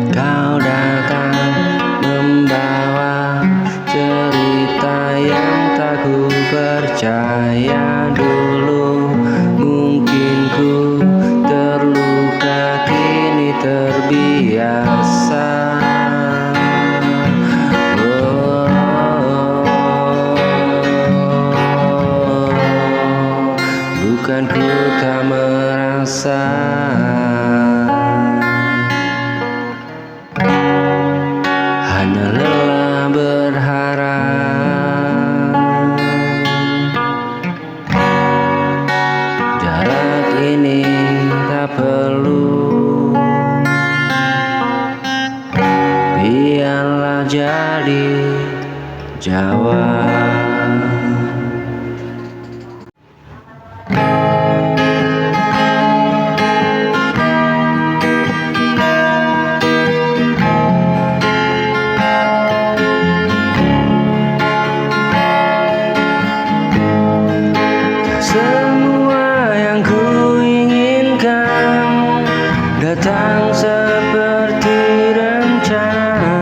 Kau datang membawa cerita yang tak ku percaya dulu, mungkin ku terluka kini terbiasa. Bukan ku tak merasa, hanya lelah berharap. Jarak ini tak perlu, biarlah jadi jawab. Semua yang ku inginkan datang seperti rencana.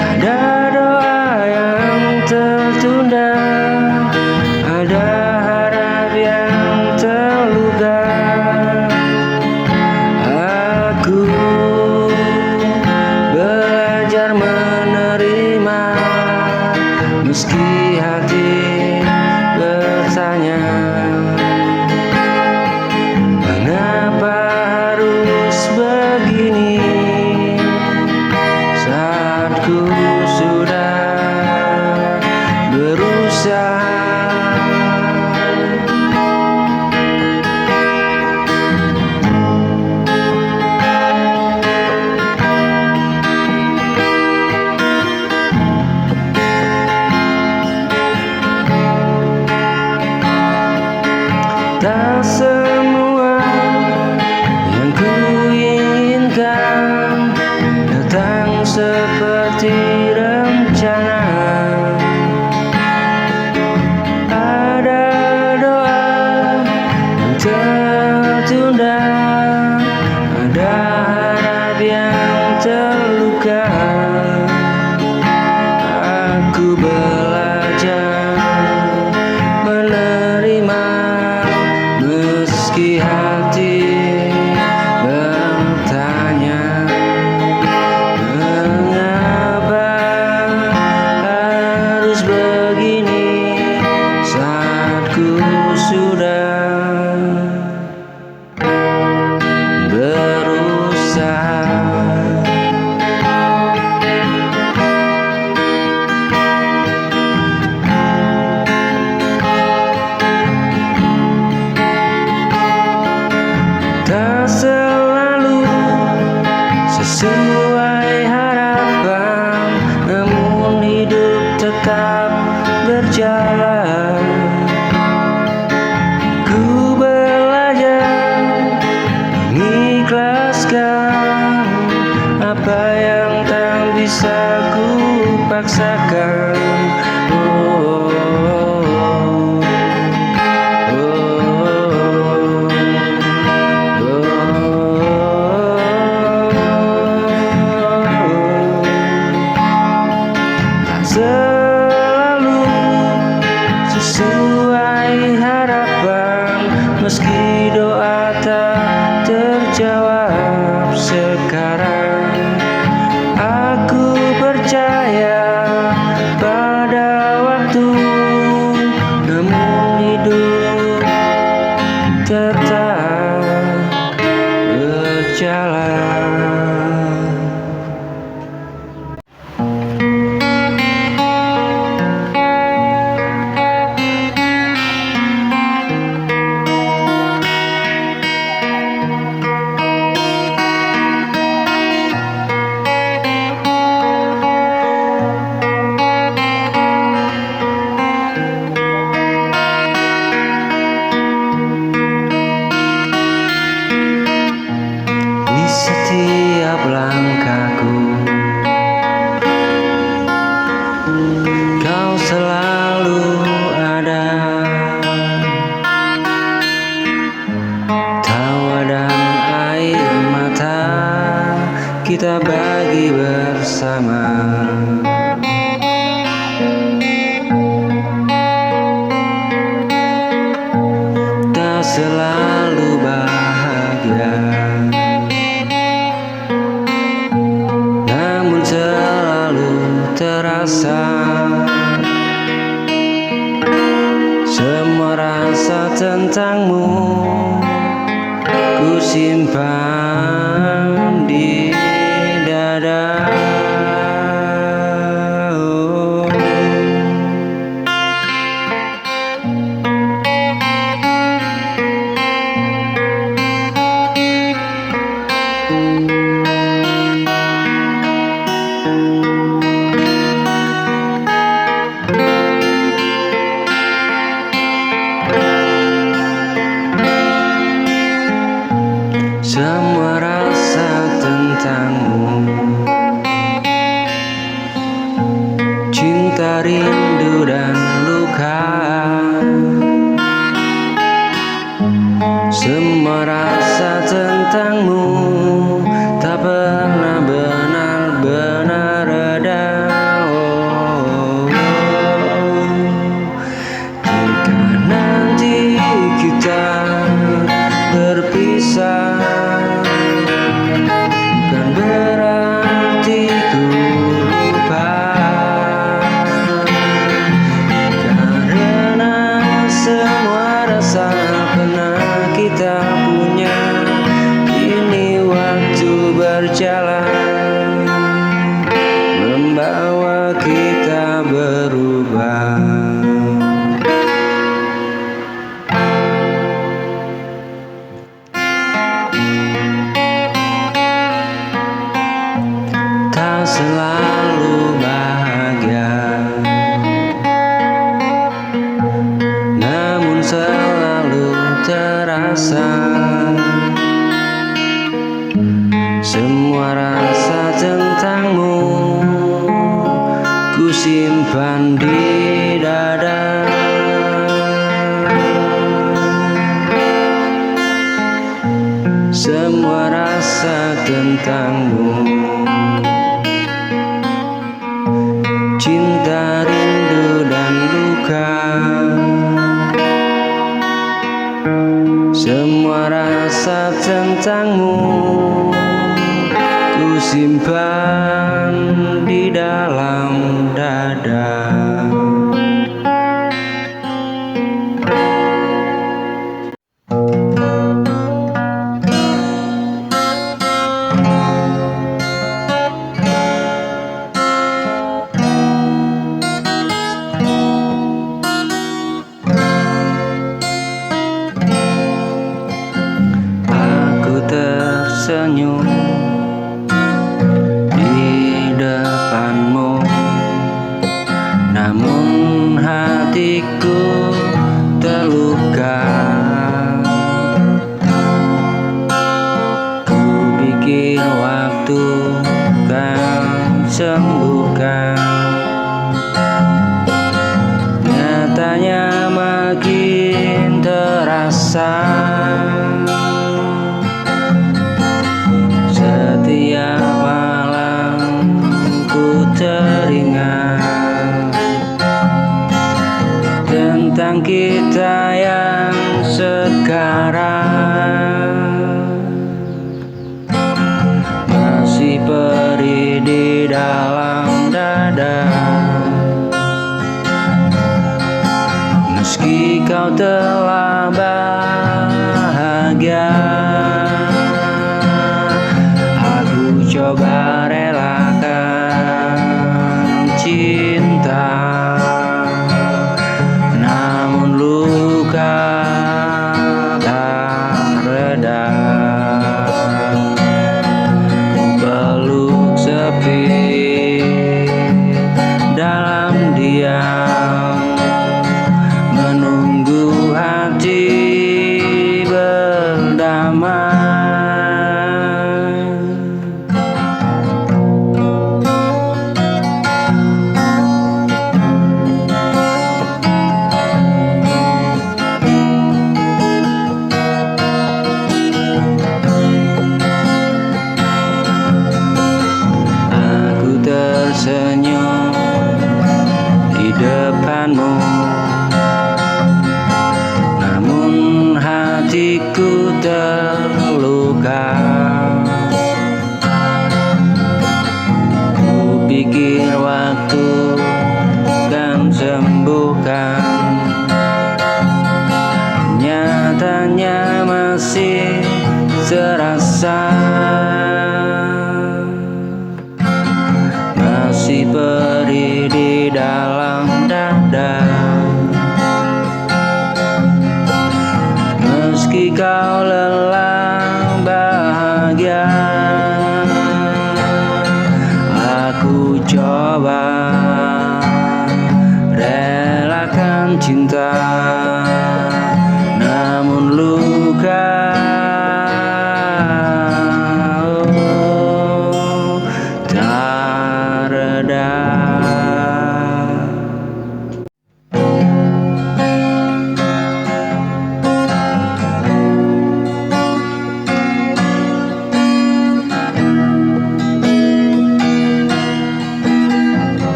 Ada doa yang tertunda, ada harap yang terluka. Aku belajar menerima, meski hati bertanya, mengapa harus begini saat ku sudah berusaha. Tak semua yang ku inginkan datang seperti rencana. Ada doa yang tertunda, ada harap yang terluka. Aku belajar menerima, paksakan. Tak selalu sesuai harapan, meski doa tak terjawab sekarang. Aku percaya pada waktu, namun hidup tetap berjalan. Di setiap langkahku, kau selalu ada. Tawa dan air mata kita bagi bersama. Tak selalu bahagia, namun selalu terasa. Semua rasa tentangmu ku simpan di dada. Semua rasa tentangmu, cinta, rindu, dan luka. Semua rasa tentangmu tak pernah benar-benar reda. Jika nanti kita berpisah, bukan berarti ku lupa, karena semua rasa pernah kita punya. Kini waktu berjalan membawa kita berubah. Tak selalu bahagia, namun selalu terasa. Semua rasa tentangmu ku simpan di dada. Semua rasa tentangmu, cinta, rindu, dan luka. Semua rasa tentangmu ku simpan di dalam dada. Tersenyum di depanmu, namun hatiku terluka. Ku pikir waktu kan sembuhkan rasa. Setiap malam ku teringat tentang kita yang sekarang, masih perih di dalam dada. Meski kau telah bahagia, aku coba relakan cinta, namun luka tak reda. Peluk sepi dalam diam, menunggu hati berdamai. Aku tersenyum di depanmu, namun hatiku terluka. Ku pikir waktu kan sembuhkan, nyatanya masih terasa. Masih perih di dalam dada. Meski kau lelah bahagia, aku coba relakan cinta, namun luka tak reda.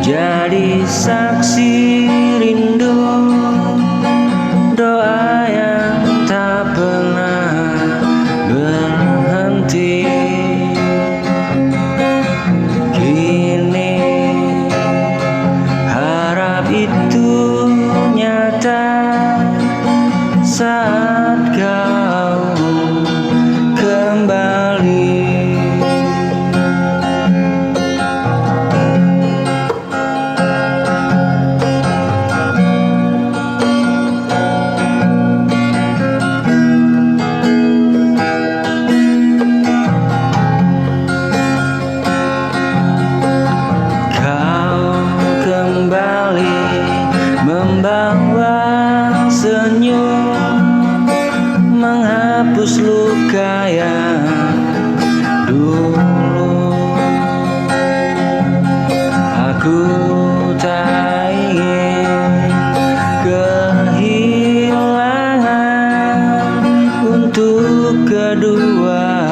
Jadi saksi rindu, doa yang tak pernah berhenti. Kini harap itu nyata saat kau kembali. Membawa senyum, menghapus luka yang dulu. Aku tak ingin kehilangan untuk kedua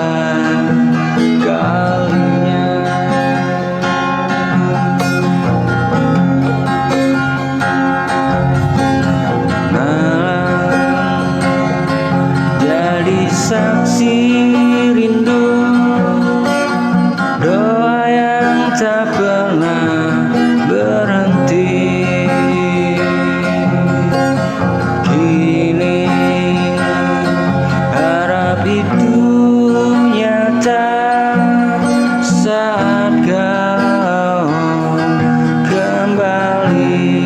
kalinya. Saksi rindu, doa yang tak pernah berhenti. Kini harap itu nyata saat kau kembali.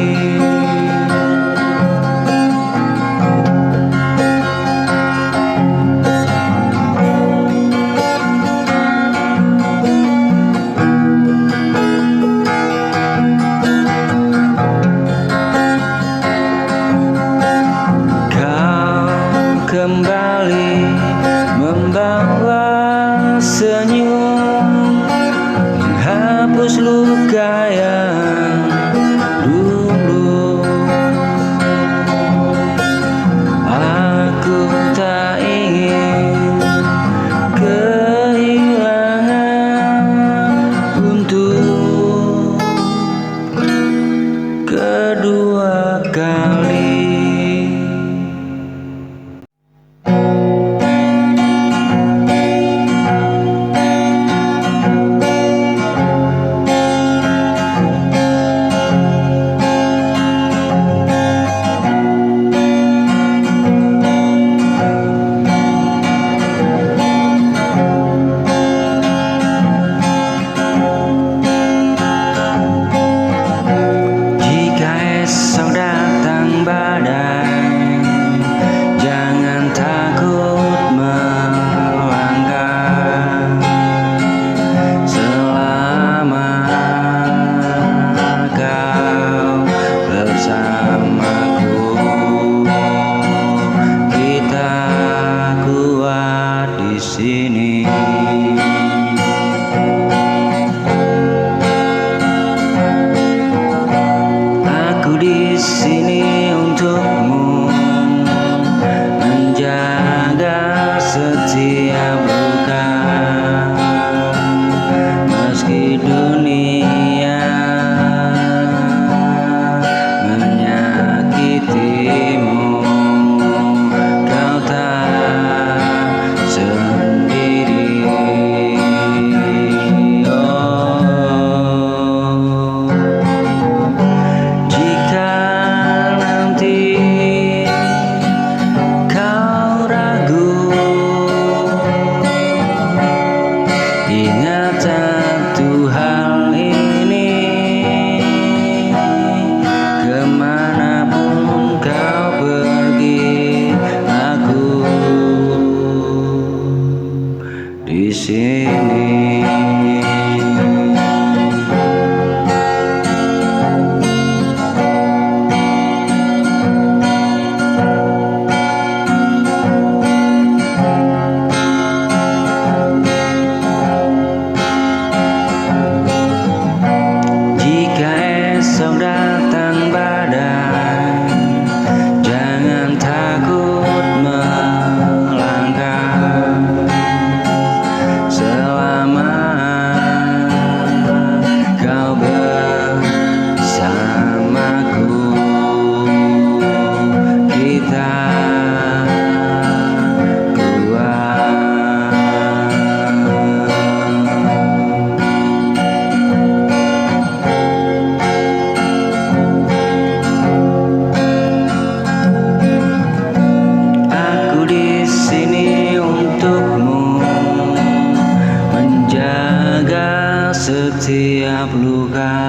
menebus luka yang dulu. Aku tak ingin kehilangan untuk kedua kali. Jika esok datang badai, jangan takut melangkah. Selama kau bersamaku, kita kuat di sini. Aku di sini untukmu, menjaga setiap luka. Meski dunia menyakitimu, kau tak sendiri. Jika nanti kau ragu, ingat satu hal ini: kemanapun kau pergi, aku di sini. Jika esok datang badai, jangan takut melangkah. Selama kau bersamaku, kita kuat. Aku di sini untukmu, menjaga setiap luka.